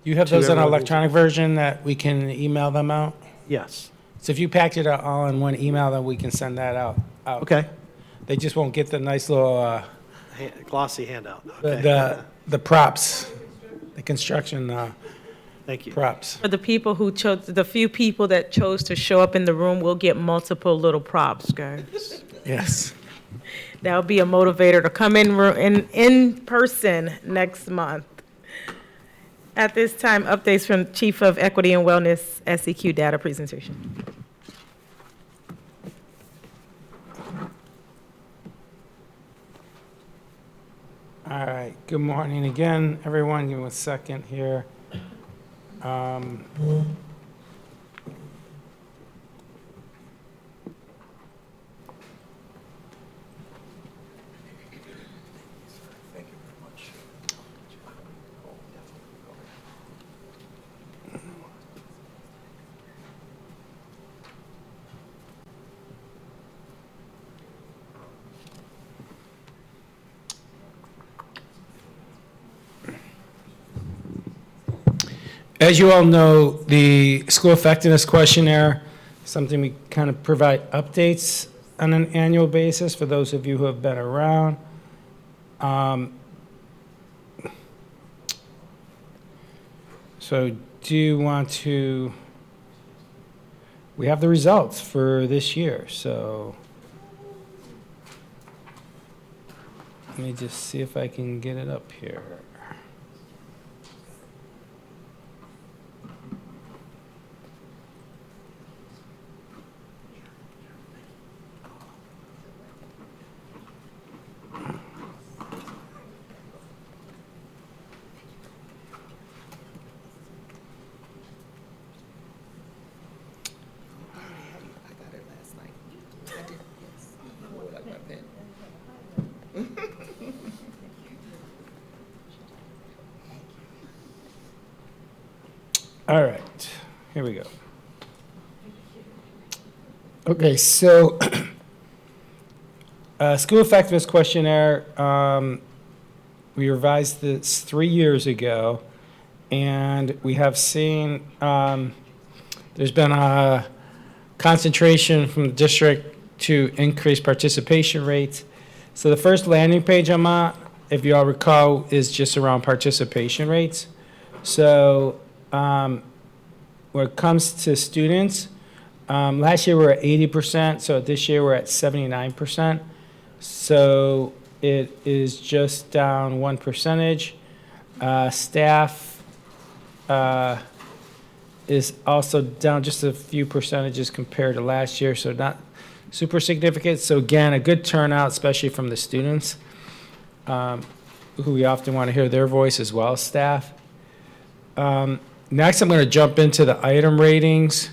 You have to those in an everyone. electronic version that we can email them out? Yes. So if you packed it all in one email, then we can send that out. Okay. They just won't get the nice little, Glossy handout. Okay. the props, the construction Thank you. props. For the people who chose, the few people that chose to show up in the room, we'll get multiple little props, guys. Yes. That'll be a motivator to come in person next month. At this time, updates from Chief of Equity and Wellness, SEQ data presentation. All right, good morning again, everyone. Give me 1 second here. As you all know, the school effectiveness questionnaire, something we kind of provide updates on an annual basis for those of you who have been around. So do you want to, we have the results for this year, so let me just see if I can get it up here. All right, here we go. Okay, so school effectiveness questionnaire, we revised this 3 years ago, and we have seen there's been a concentration from the district to increase participation rates. So the first landing page I'm on, if you all recall, is just around participation rates. So when it comes to students, last year we were at 80%, so this year we're at 79%. So it is just down 1 percentage. Staff is also down just a few percentages compared to last year, so not super significant. So again, a good turnout, especially from the students, who we often want to hear their voice as well as staff. Next, I'm going to jump into the item ratings.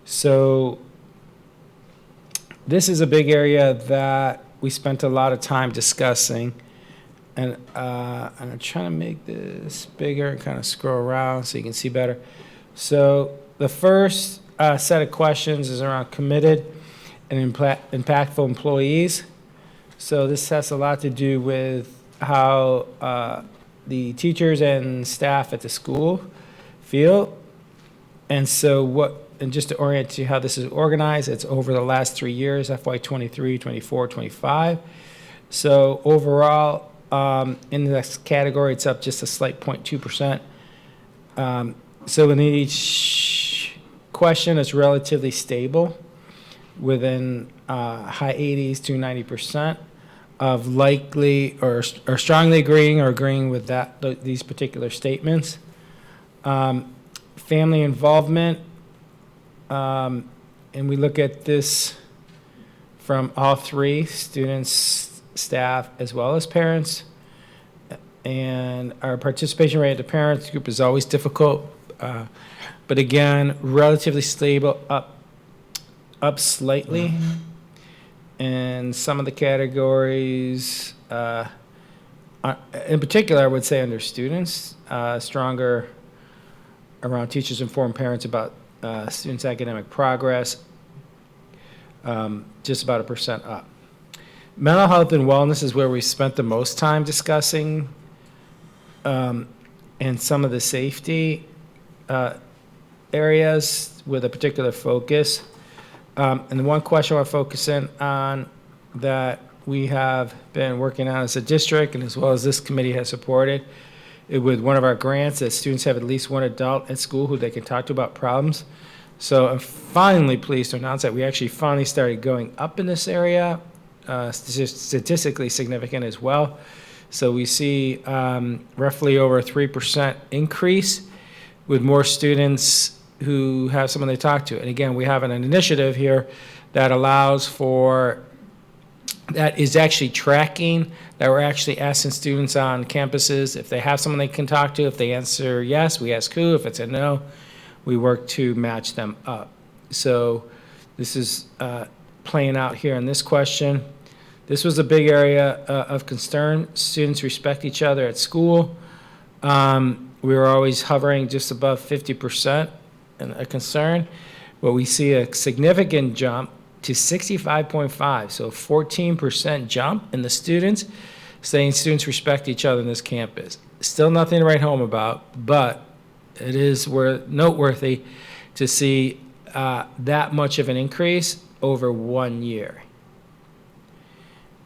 So this is a big area that we spent a lot of time discussing. And I'm trying to make this bigger and kind of scroll around so you can see better. So the first set of questions is around committed and impactful employees. So this has a lot to do with how the teachers and staff at the school feel. And so and just to orient you how this is organized, it's over the last 3 years, FY 23, 24, 25. So overall, in this category, it's up just a slight 0.2%. So in each question, it's relatively stable within high 80s to 90% of likely or strongly agreeing or agreeing with these particular statements. Family involvement, and we look at this from all three, students, staff, as well as parents. And our participation rate at the parents group is always difficult, but again, relatively stable, up slightly. And some of the categories, in particular, I would say under students, stronger around teachers inform parents about students' academic progress, just about 1% up. Mental health and wellness is where we spent the most time discussing, and some of the safety areas with a particular focus. And the one question we're focusing on that we have been working on as a district, and as well as this committee has supported, with one of our grants, that students have at least one adult at school who they can talk to about problems. So I'm finally pleased to announce that we actually finally started going up in this area, statistically significant as well. So we see roughly over a 3% increase with more students who have someone they talk to. And again, we have an initiative here that allows for, that is actually tracking, that we're actually asking students on campuses if they have someone they can talk to. If they answer yes, we ask who. If it's a no, we work to match them up. So this is playing out here in this question. This was a big area of concern. Students respect each other at school. We were always hovering just above 50% and a concern, but we see a significant jump to 65.5, so a 14% jump in the students saying students respect each other in this campus. Still nothing to write home about, but it is noteworthy to see that much of an increase over 1 year.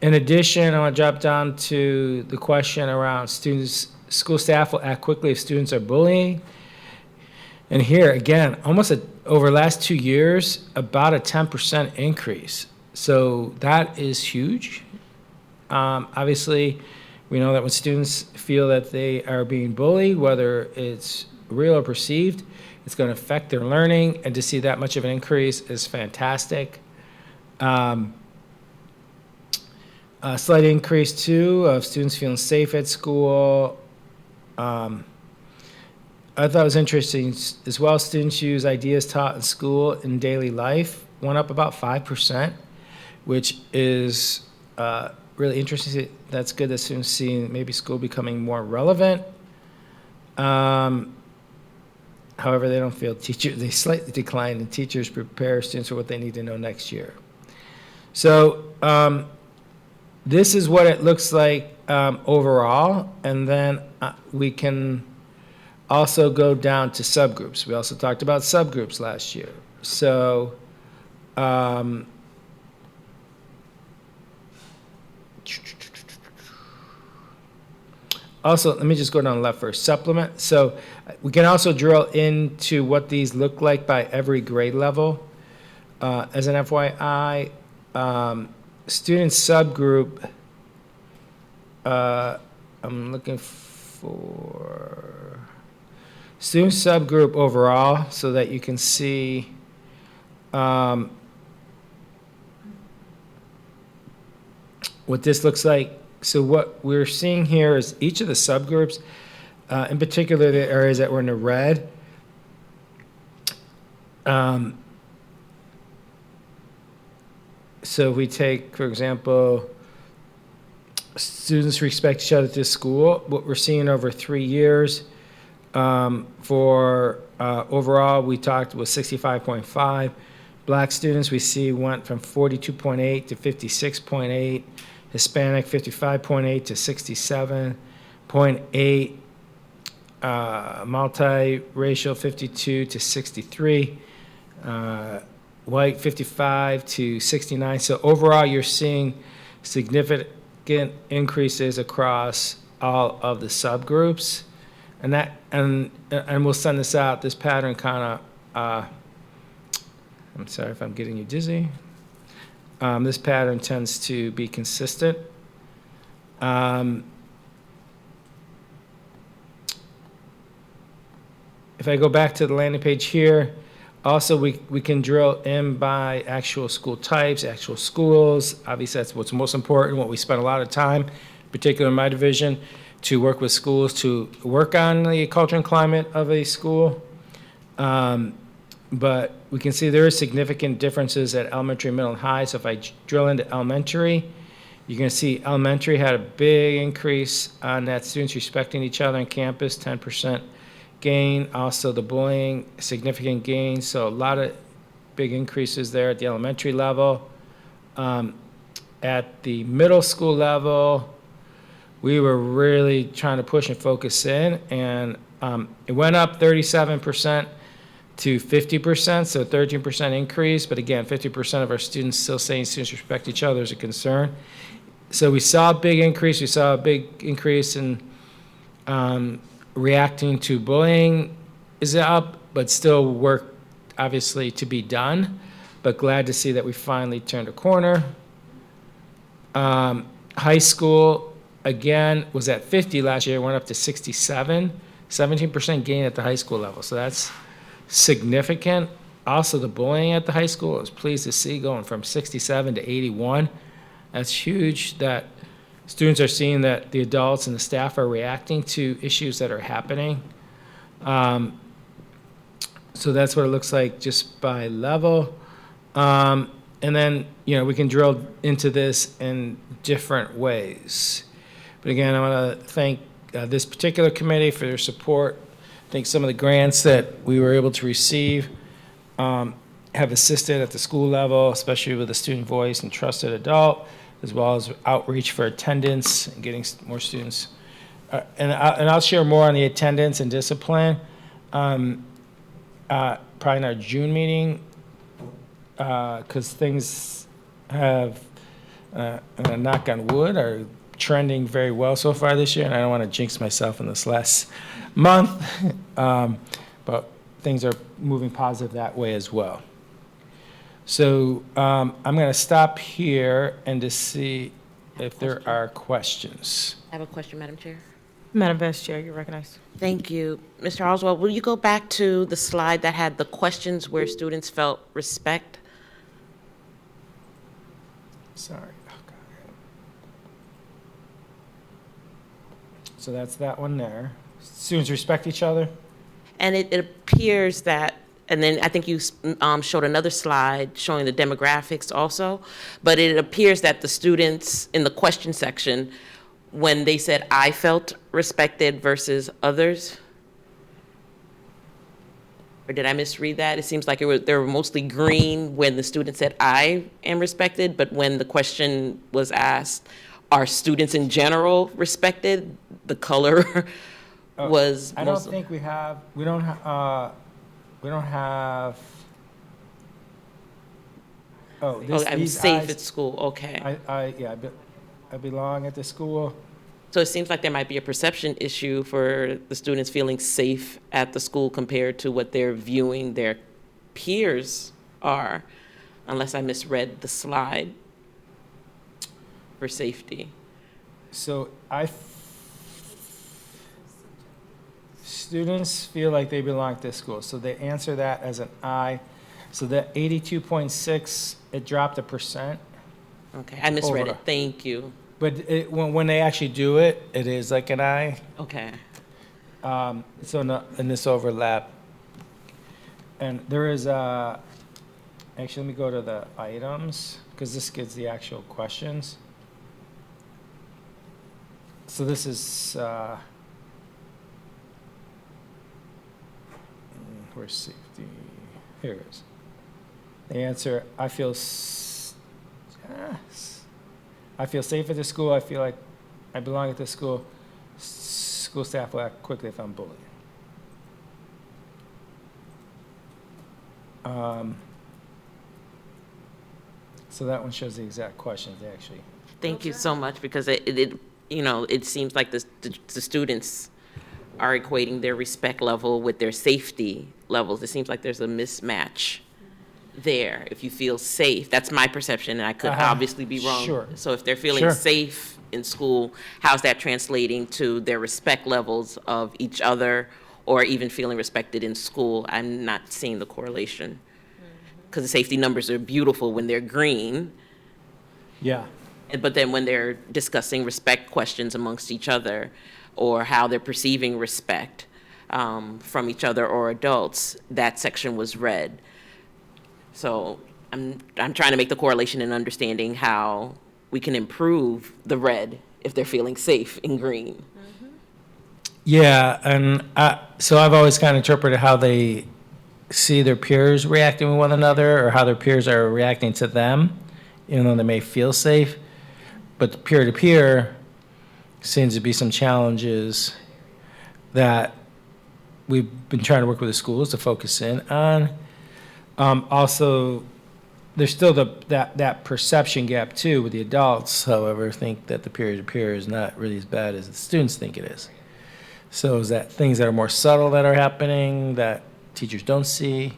In addition, I want to drop down to the question around students, school staff will act quickly if students are bullying. And here, again, over the last 2 years, about a 10% increase. So that is huge. Obviously, we know that when students feel that they are being bullied, whether it's real or perceived, it's going to affect their learning, and to see that much of an increase is fantastic. A slight increase, too, of students feeling safe at school. I thought it was interesting as well. Students use ideas taught in school in daily life, went up about 5%, which is really interesting. That's good that students see maybe school becoming more relevant. However, they don't feel they slightly declined, and teachers prepare students for what they need to know next year. So this is what it looks like overall, and then we can also go down to subgroups. We also talked about subgroups last year. So also, let me just go down left first. Supplement. So we can also drill into what these look like by every grade level. As an FYI, student subgroup, I'm looking for student subgroup overall so that you can see what this looks like. So what we're seeing here is each of the subgroups, in particular the areas that were in the red, so if we take, for example, students respect each other at this school, what we're seeing over 3 years for overall, we talked was 65.5. Black students we see went from 42.8 to 56.8. Hispanic 55.8 to 67.8. Multiracial 52 to 63. White 55 to 69. So overall, you're seeing significant increases across all of the subgroups, and we'll send this out. This pattern kind of, I'm sorry if I'm getting you dizzy. This pattern tends to be consistent. If I go back to the landing page here, also we can drill in by actual school types, actual schools. Obviously, that's what's most important, what we spend a lot of time, particularly in my division, to work with schools to work on the culture and climate of a school. But we can see there are significant differences at elementary, middle, and high. So if I drill into elementary, you can see elementary had a big increase on that, students respecting each other on campus, 10% gain. Also the bullying, significant gain. So a lot of big increases there at the elementary level. At the middle school level, we were really trying to push and focus in, and it went up 37% to 50%, so 13% increase. But again, 50% of our students still saying students respect each other is a concern. So we saw a big increase. We saw a big increase in reacting to bullying is up, but still work obviously to be done. But glad to see that we finally turned a corner. High school, again, was at 50 last year, went up to 67, 17% gain at the high school level. So that's significant. Also, the bullying at the high school, I was pleased to see going from 67 to 81. That's huge that students are seeing that the adults and the staff are reacting to issues that are happening. So that's what it looks like just by level. And then, we can drill into this in different ways. But again, I want to thank this particular committee for their support. I think some of the grants that we were able to receive have assisted at the school level, especially with the student voice and trusted adult, as well as outreach for attendance and getting more students. And I'll share more on the attendance and discipline probably in our June meeting, because things have, knock on wood, are trending very well so far this year, and I don't want to jinx myself in this last month, but things are moving positive that way as well. So I'm going to stop here and to see if there are questions. I have a question, Madam Chair. Madam Vice Chair, you're recognized. Thank you. Mr. Oswald, will you go back to the slide that had the questions where students felt respect? Sorry. So that's that one there. Students respect each other. And it appears that, and then I think you showed another slide showing the demographics also, but it appears that the students in the question section, when they said I felt respected versus others. Or did I misread that? It seems like they were mostly green when the student said, "I am respected," but when the question was asked, "Are students in general respected?" the color was. I don't think we don't have, I'm these safe eyes- at school, okay. I belong at the school. So it seems like there might be a perception issue for the students feeling safe at the school compared to what they're viewing their peers are, unless I misread the slide for safety. So students feel like they belong to this school, so they answer that as an I. So that 82.6, it dropped 1%. Okay, I misread Over. it, thank you. But when they actually do it, it is like an I. Okay. So in this overlap. And there is actually, let me go to the items, because this gives the actual questions. So this is, where's safety? Here it is. The answer, I feel safe at the school. I feel like I belong at the school. School staff will act quickly if I'm bullied. So that one shows the exact questions they actually. Thank you so much, because it seems like the students are equating their respect level with their safety levels. It seems like there's a mismatch there. If you feel safe, that's my perception, and I could obviously be wrong. Sure. So if they're feeling Sure. safe in school, how's that translating to their respect levels of each other, or even feeling respected in school? I'm not seeing the correlation. Because the safety numbers are beautiful when they're green, Yeah. but then when they're discussing respect questions amongst each other, or how they're perceiving respect from each other or adults, that section was red. So I'm trying to make the correlation and understanding how we can improve the red if they're feeling safe in green. Yeah, and so I've always kind of interpreted how they see their peers reacting with one another, or how their peers are reacting to them, even though they may feel safe. But peer to peer seems to be some challenges that we've been trying to work with the schools to focus in on. Also, there's still that perception gap too with the adults, however, think that the peer to peer is not really as bad as the students think it is. So is that things that are more subtle that are happening that teachers don't see?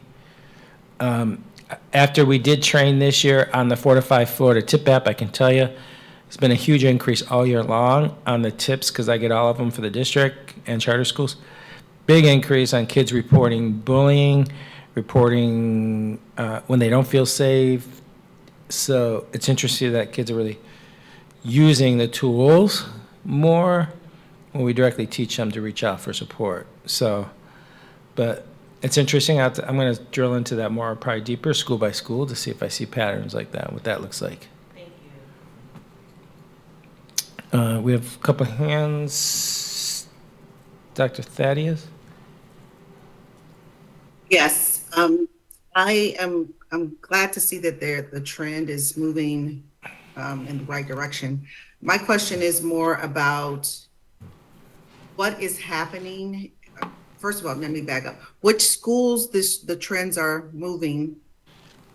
After we did train this year on the 4 to 5 Florida tip app, I can tell you, it's been a huge increase all year long on the tips, because I get all of them for the district and charter schools. Big increase on kids reporting bullying, reporting when they don't feel safe. So it's interesting that kids are really using the tools more when we directly teach them to reach out for support. So, but it's interesting. I'm going to drill into that more, probably deeper, school by school, to see if I see patterns like that, what that looks like. Thank you. We have a couple hands. Dr. Thaddeus? Yes, I'm glad to see that the trend is moving in the right direction. My question is more about what is happening. First of all, let me back up. Which schools the trends are moving?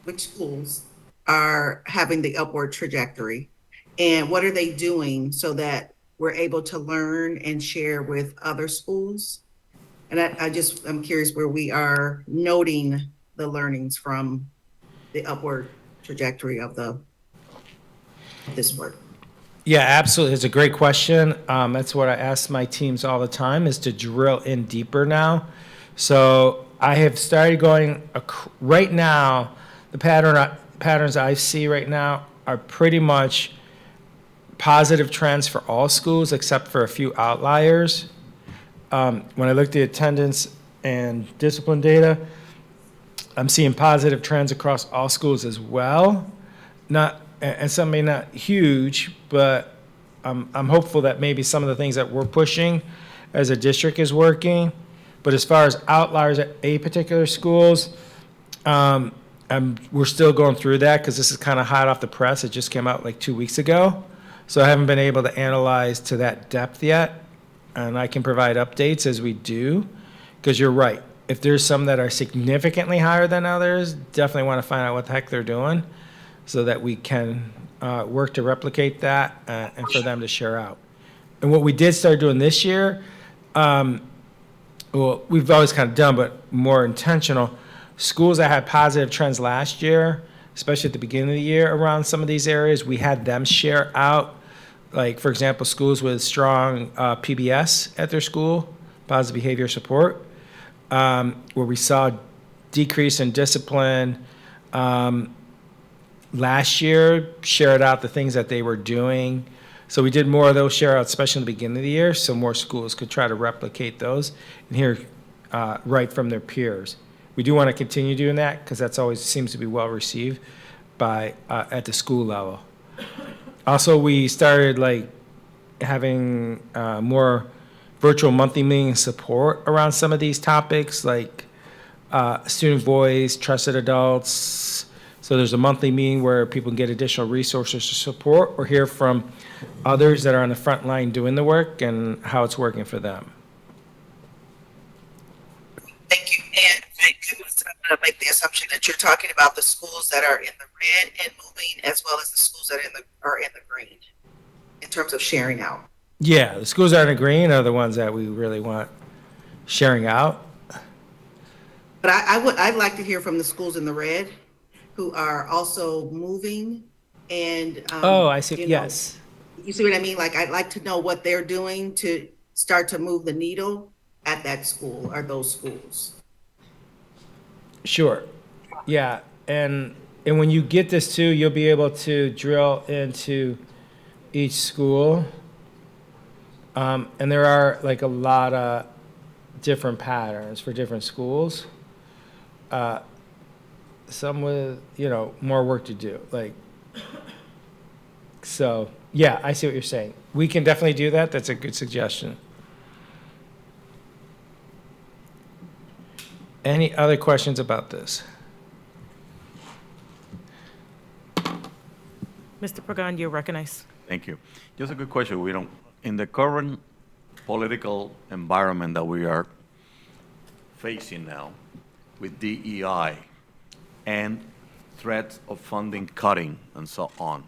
Which schools are having the upward trajectory? And what are they doing so that we're able to learn and share with other schools? And I'm curious where we are noting the learnings from the upward trajectory of this work. Yeah, absolutely. It's a great question. That's what I ask my teams all the time, is to drill in deeper now. So I have started going, right now, the patterns I see right now are pretty much positive trends for all schools except for a few outliers. When I looked at attendance and discipline data, I'm seeing positive trends across all schools as well. And some may not huge, but I'm hopeful that maybe some of the things that we're pushing as a district is working. But as far as outliers at a particular schools, we're still going through that because this is kind of hot off the press. It just came out like 2 weeks ago. So I haven't been able to analyze to that depth yet. And I can provide updates as we do, because you're right. If there's some that are significantly higher than others, definitely want to find out what the heck they're doing so that we can work to replicate that and for them to share out. And what we did start doing this year, well, we've always kind of done, but more intentional, schools that had positive trends last year, especially at the beginning of the year around some of these areas, we had them share out. Like, for example, schools with strong PBS at their school, positive behavior support, where we saw decrease in discipline. Last year, shared out the things that they were doing. So we did more of those share outs, especially in the beginning of the year, so more schools could try to replicate those and hear right from their peers. We do want to continue doing that because that's always seems to be well received by at the school level. Also, we started like having more virtual monthly meeting support around some of these topics, like student voice, trusted adults. So there's a monthly meeting where people can get additional resources to support or hear from others that are on the front line doing the work and how it's working for them. Thank you. And I'm going to make the assumption that you're talking about the schools that are in the red and moving, as well as the schools that are in the green, in terms of sharing out. Yeah, the schools that are in the green are the ones that we really want sharing out. But I'd like to hear from the schools in the red who are also moving and. Oh, I see. Yes. You see what I mean? Like, I'd like to know what they're doing to start to move the needle at that school or those schools. Sure. Yeah. And when you get this too, you'll be able to drill into each school. And there are like a lot of different patterns for different schools. Some with, more work to do. So yeah, I see what you're saying. We can definitely do that. That's a good suggestion. Any other questions about this? Mr. Pagan, you're recognized. Thank you. Just a good question. In the current political environment that we are facing now with DEI and threats of funding cutting and so on,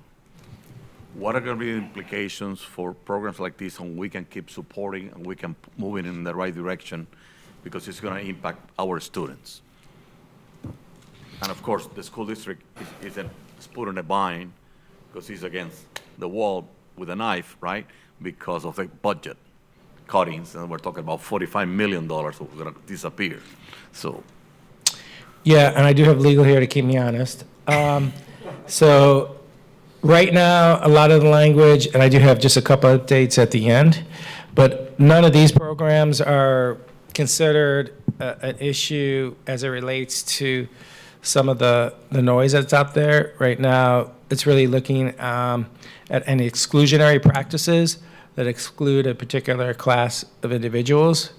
what are going to be the implications for programs like this and we can keep supporting and we can move it in the right direction because it's going to impact our students? And of course, the school district is put in a bind because he's against the wall with a knife, right? Because of the budget cuttings, and we're talking about $45 million that are going to disappear. So. Yeah, and I do have legal here to keep me honest. So right now, a lot of the language, and I do have just a couple updates at the end, but none of these programs are considered an issue as it relates to some of the noise that's out there. Right now, it's really looking at any exclusionary practices that exclude a particular class of individuals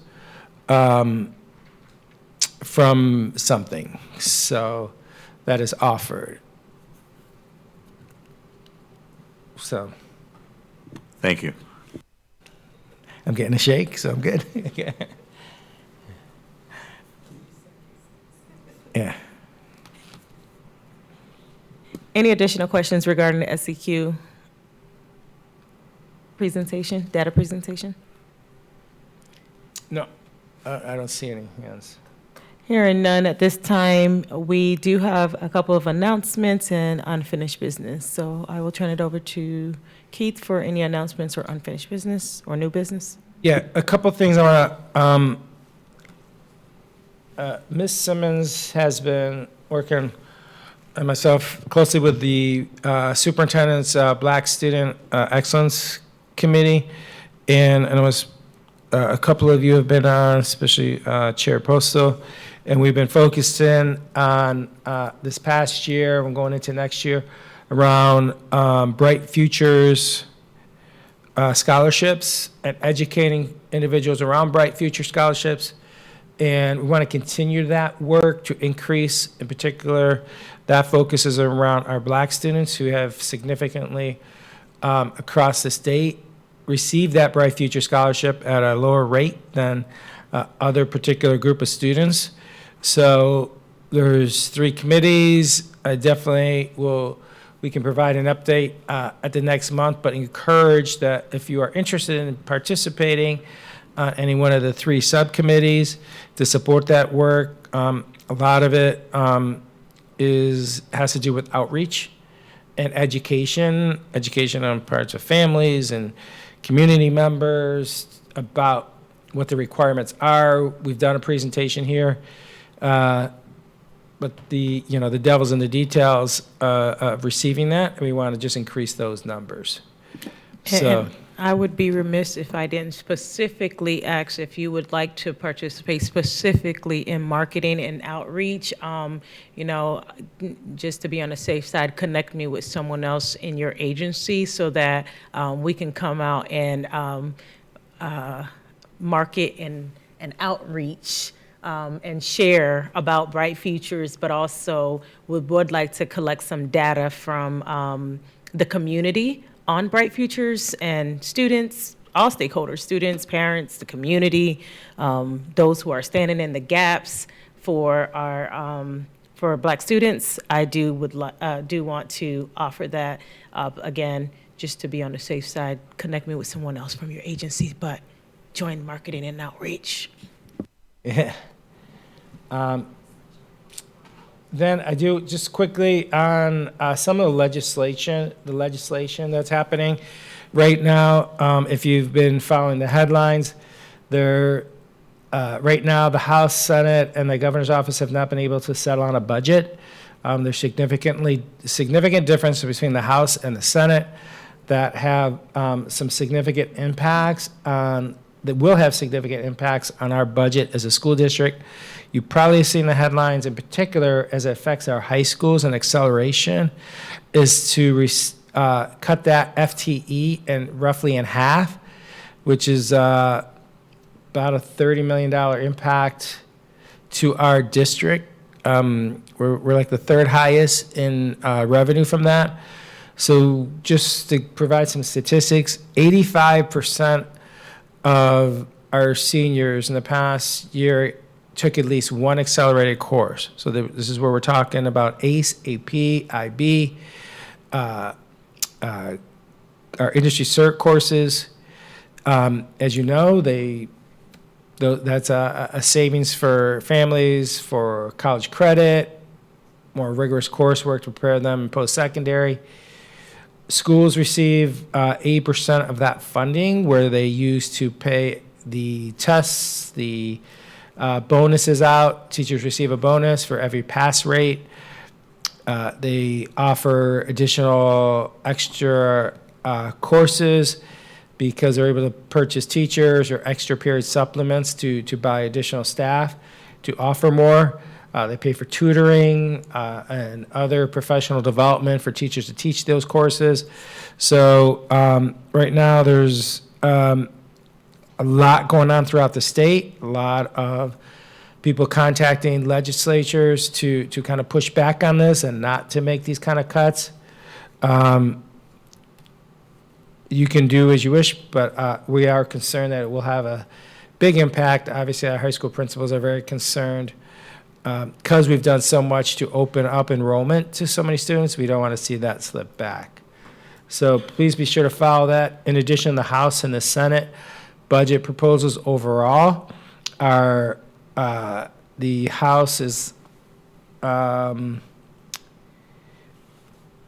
from something. So that is offered. So. Thank you. I'm getting a shake, so I'm good. Yeah. Any additional questions regarding the SEQ presentation, data presentation? No, I don't see any hands. Hearing none at this time, we do have a couple of announcements and unfinished business. So I will turn it over to Keith for any announcements or unfinished business or new business. Yeah, a couple of things I want to, Ms. Simmons has been working, and myself, closely with the Superintendent's Black Student Excellence Committee, and it was a couple of you have been on, especially Chair Postal, and we've been focused in on this past year and going into next year around Bright Futures scholarships and educating individuals around Bright Future scholarships And we want to continue that work to increase, in particular, that focuses around our Black students who have significantly, across the state, received that Bright Future Scholarship at a lower rate than other particular group of students. So there's 3 committees. I definitely we can provide an update at the next month, but encourage that if you are interested in participating on any one of the 3 subcommittees to support that work. A lot of it has to do with outreach and education on parts of families and community members about what the requirements are. We've done a presentation here, but the devil's in the details of receiving that. We want to just increase those numbers. So. And I would be remiss if I didn't specifically ask if you would like to participate specifically in marketing and outreach. Just to be on the safe side, connect me with someone else in your agency so that we can come out and market and outreach and share about Bright Futures, but also we would like to collect some data from the community on Bright Futures and students, all stakeholders, students, parents, the community, those who are standing in the gaps for our for Black students. I do want to offer that again, just to be on the safe side. Connect me with someone else from your agency, but join marketing and outreach. Yeah. Then I do just quickly on some of the legislation that's happening right now. If you've been following the headlines, right now the House, Senate, and the Governor's Office have not been able to settle on a budget. There's significant difference between the House and the Senate that have some significant impacts that will have significant impacts on our budget as a school district. You've probably seen the headlines, in particular, as it affects our high schools and acceleration, is to cut that FTE roughly in half, which is about a $30 million impact to our district. We're like the 3rd highest in revenue from that. So just to provide some statistics, 85% of our seniors in the past year took at least one accelerated course. So this is where we're talking about ACE, AP, IB, our industry cert courses. As you know, that's a savings for families, for college credit, more rigorous coursework to prepare them in post-secondary. Schools receive 80% of that funding, where they use to pay the tests, the bonuses out. Teachers receive a bonus for every pass rate. They offer additional extra courses because they're able to purchase teachers or extra period supplements to buy additional staff to offer more. They pay for tutoring and other professional development for teachers to teach those courses. So right now there's a lot going on throughout the state, a lot of people contacting legislatures to kind of push back on this and not to make these kind of cuts. You can do as you wish, but we are concerned that it will have a big impact. Obviously, our high school principals are very concerned because we've done so much to open up enrollment to so many students. We don't want to see that slip back. So please be sure to follow that. In addition, the House and the Senate budget proposals overall are the House is a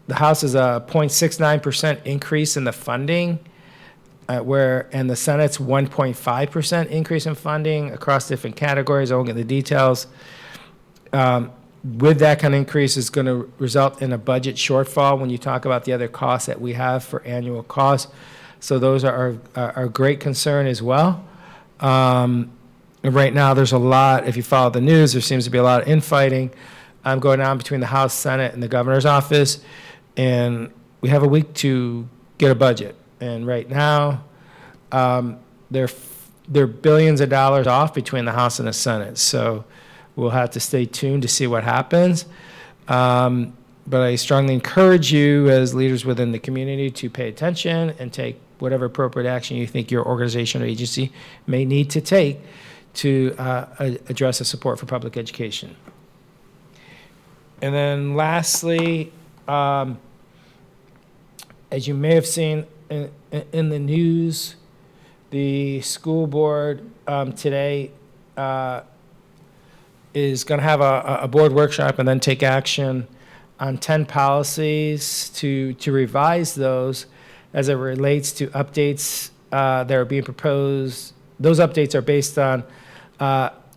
0.69% increase in the funding, and the Senate's 1.5% increase in funding across different categories. I won't get the details. With that kind of increase is going to result in a budget shortfall when you talk about the other costs that we have for annual costs. So those are our great concern as well. Right now, there's a lot, if you follow the news, there seems to be a lot of infighting going on between the House, Senate, and the Governor's Office. And we have a week to get a budget. And right now, they're they're billions of dollars off between the House and the Senate. So we'll have to stay tuned to see what happens. But I strongly encourage you as leaders within the community to pay attention and take whatever appropriate action you think your organization or agency may need to take to address the support for public education. And then lastly, as you may have seen in the news, the school board today is going to have a board workshop and then take action on 10 policies to revise those as it relates to updates that are being proposed. Those updates are based on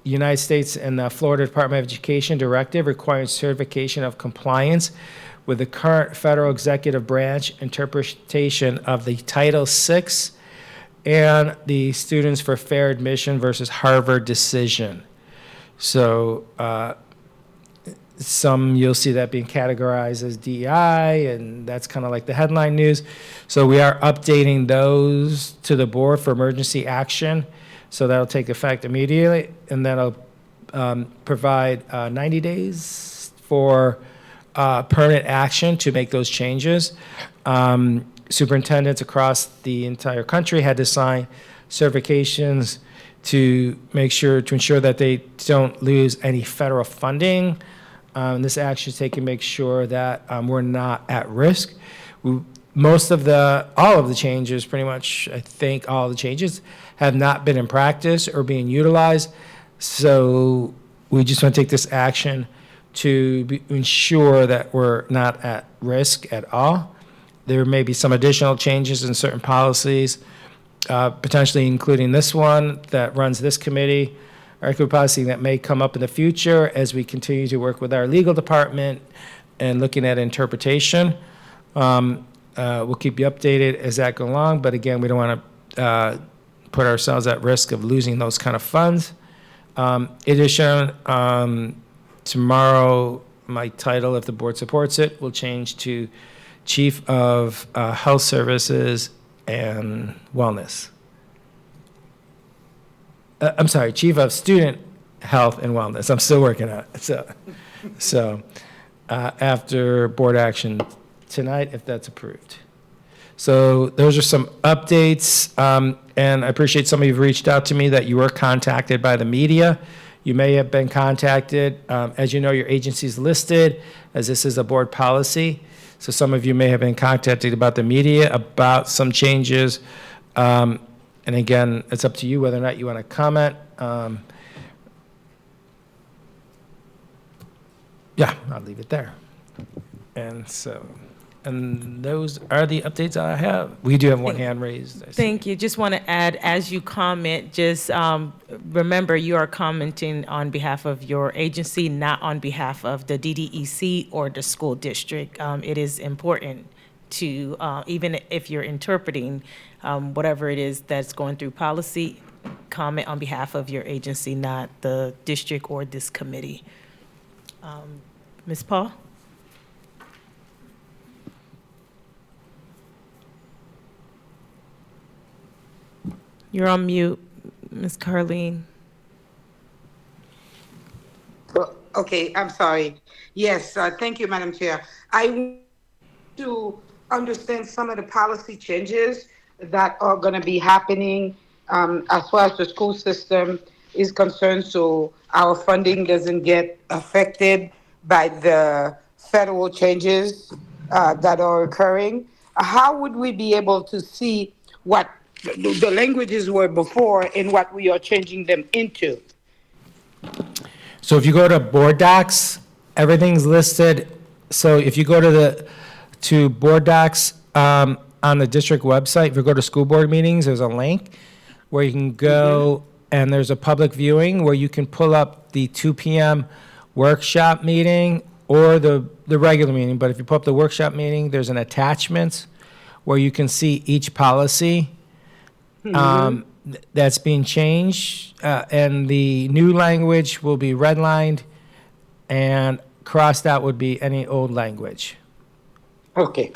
United States and the Florida Department of Education directive requiring certification of compliance with the current federal executive branch interpretation of the Title VI and the Students for Fair Admission versus Harvard decision. So some you'll see that being categorized as DEI, and that's kind of like the headline news. So we are updating those to the board for emergency action. So that'll take effect immediately, and that'll provide 90 days for permanent action to make those changes. Superintendents across the entire country had to sign certifications to ensure that they don't lose any federal funding. This action is taken to make sure that we're not at risk. All of the changes, pretty much, I think all of the changes have not been in practice or being utilized. So we just want to take this action to ensure that we're not at risk at all. There may be some additional changes in certain policies, potentially including this one that runs this committee, or equity policy that may come up in the future as we continue to work with our legal department and looking at interpretation. We'll keep you updated as that goes along, but again, we don't want to put ourselves at risk of losing those kind of funds. In addition, tomorrow, my title, if the board supports it, will change to Chief of Health Services and Wellness. I'm sorry, Chief of Student Health and Wellness. I'm still working on it. So after board action tonight, if that's approved. So those are some updates, and I appreciate some of you have reached out to me that you were contacted by the media. You may have been contacted. As you know, your agency is listed as this is a board policy. So some of you may have been contacted about the media about some changes. And again, it's up to you whether or not you want to comment. Yeah, I'll leave it there. And those are the updates I have. We do have one hand raised. Thank you. Just want to add, as you comment, just remember you are commenting on behalf of your agency, not on behalf of the DDEC or the school district. It is important to, even if you're interpreting whatever it is that's going through policy, comment on behalf of your agency, not the district or this committee. Ms. Paul? You're on mute, Ms. Carleen. Okay, I'm sorry. Yes, thank you, Madam Chair. I want to understand some of the policy changes that are going to be happening as far as the school system is concerned, so our funding doesn't get affected by the federal changes that are occurring. How would we be able to see what the languages were before and what we are changing them into? So if you go to board docs, everything's listed. So if you go to board docs on the district website, if you go to school board meetings, there's a link where you can go and there's a public viewing where you can pull up the 2 p.m. workshop meeting or the regular meeting. But if you pull up the workshop meeting, there's an attachment where you can see each policy that's being changed, and the new language will be redlined, and crossed out would be any old language. Okay.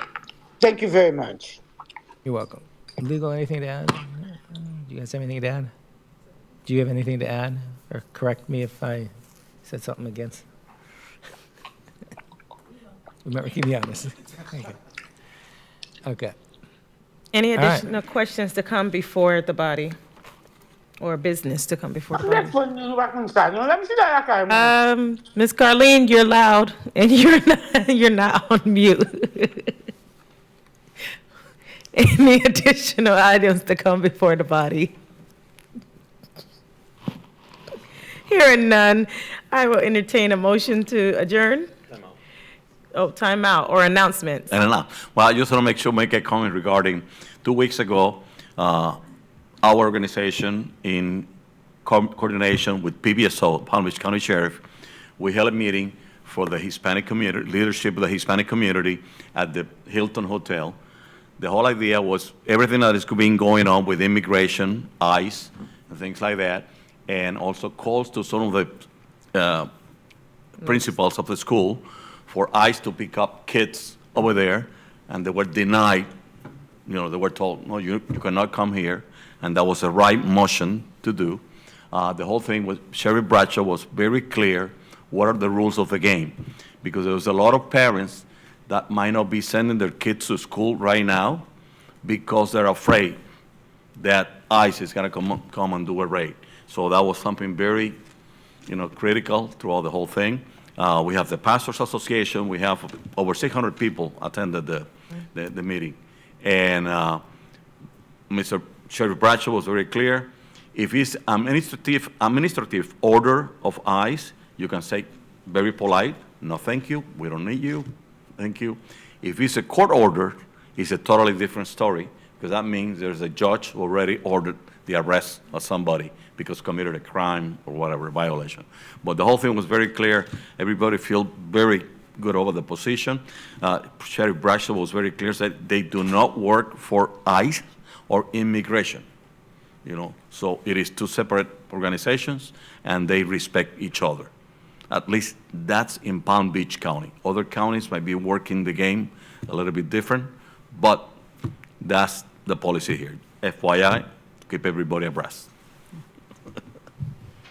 Thank you very much. You're welcome. Legal, anything to add? Do you guys have anything to add? Do you have anything to add, or correct me if I said something against? Remember, keep me honest. Okay. Okay. Any All right. additional questions to come before the body? Or business to come before the body? Ms. Carlene, you're loud, and you're not on mute. Any additional items to come before the body? Hearing none, I will entertain a motion to adjourn. Oh, timeout or announcements. And enough. Well, I just want to make a comment regarding 2 weeks ago, our organization in coordination with PBSO, Palm Beach County Sheriff, we held a meeting for the Hispanic community, leadership of the Hispanic community at the Hilton Hotel. The whole idea was everything that is being going on with immigration, ICE, and things like that, and also calls to some of the principals of the school for ICE to pick up kids over there, and they were denied. They were told, no, you cannot come here, and that was the right motion to do. The whole thing was, Sheriff Bradshaw was very clear what are the rules of the game, because there was a lot of parents that might not be sending their kids to school right now because they're afraid that ICE is going to come and do a raid. So that was something very, critical throughout the whole thing. We have the Pastors Association. We have over 600 people attended the meeting. And Mr. Sheriff Bradshaw was very clear. If it's administrative order of ICE, you can say very polite, no thank you, we don't need you, thank you. If it's a court order, it's a totally different story, because that means there's a judge who already ordered the arrest of somebody because committed a crime or whatever, violation. But the whole thing was very clear. Everybody felt very good over the position. Sheriff Bradshaw was very clear, said they do not work for ICE or immigration. So it is two separate organizations, and they respect each other. At least that's in Palm Beach County. Other counties might be working the game a little bit different, but that's the policy here. FYI, keep everybody abreast.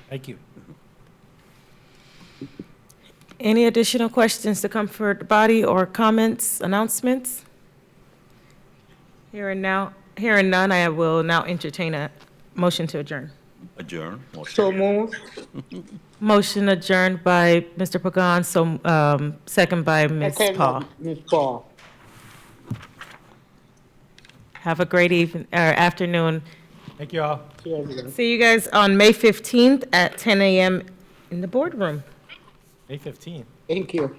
Thank you. Any additional questions to come for the body or comments, announcements? Hearing none, I will now entertain a motion to adjourn. Adjourn. So moved. Motion adjourned by Mr. Pagan, second by Ms. Paul. Ms. Paul. Have a great afternoon. Thank you all. See you guys on May 15th at 10 a.m. in the boardroom. May 15th. Thank you.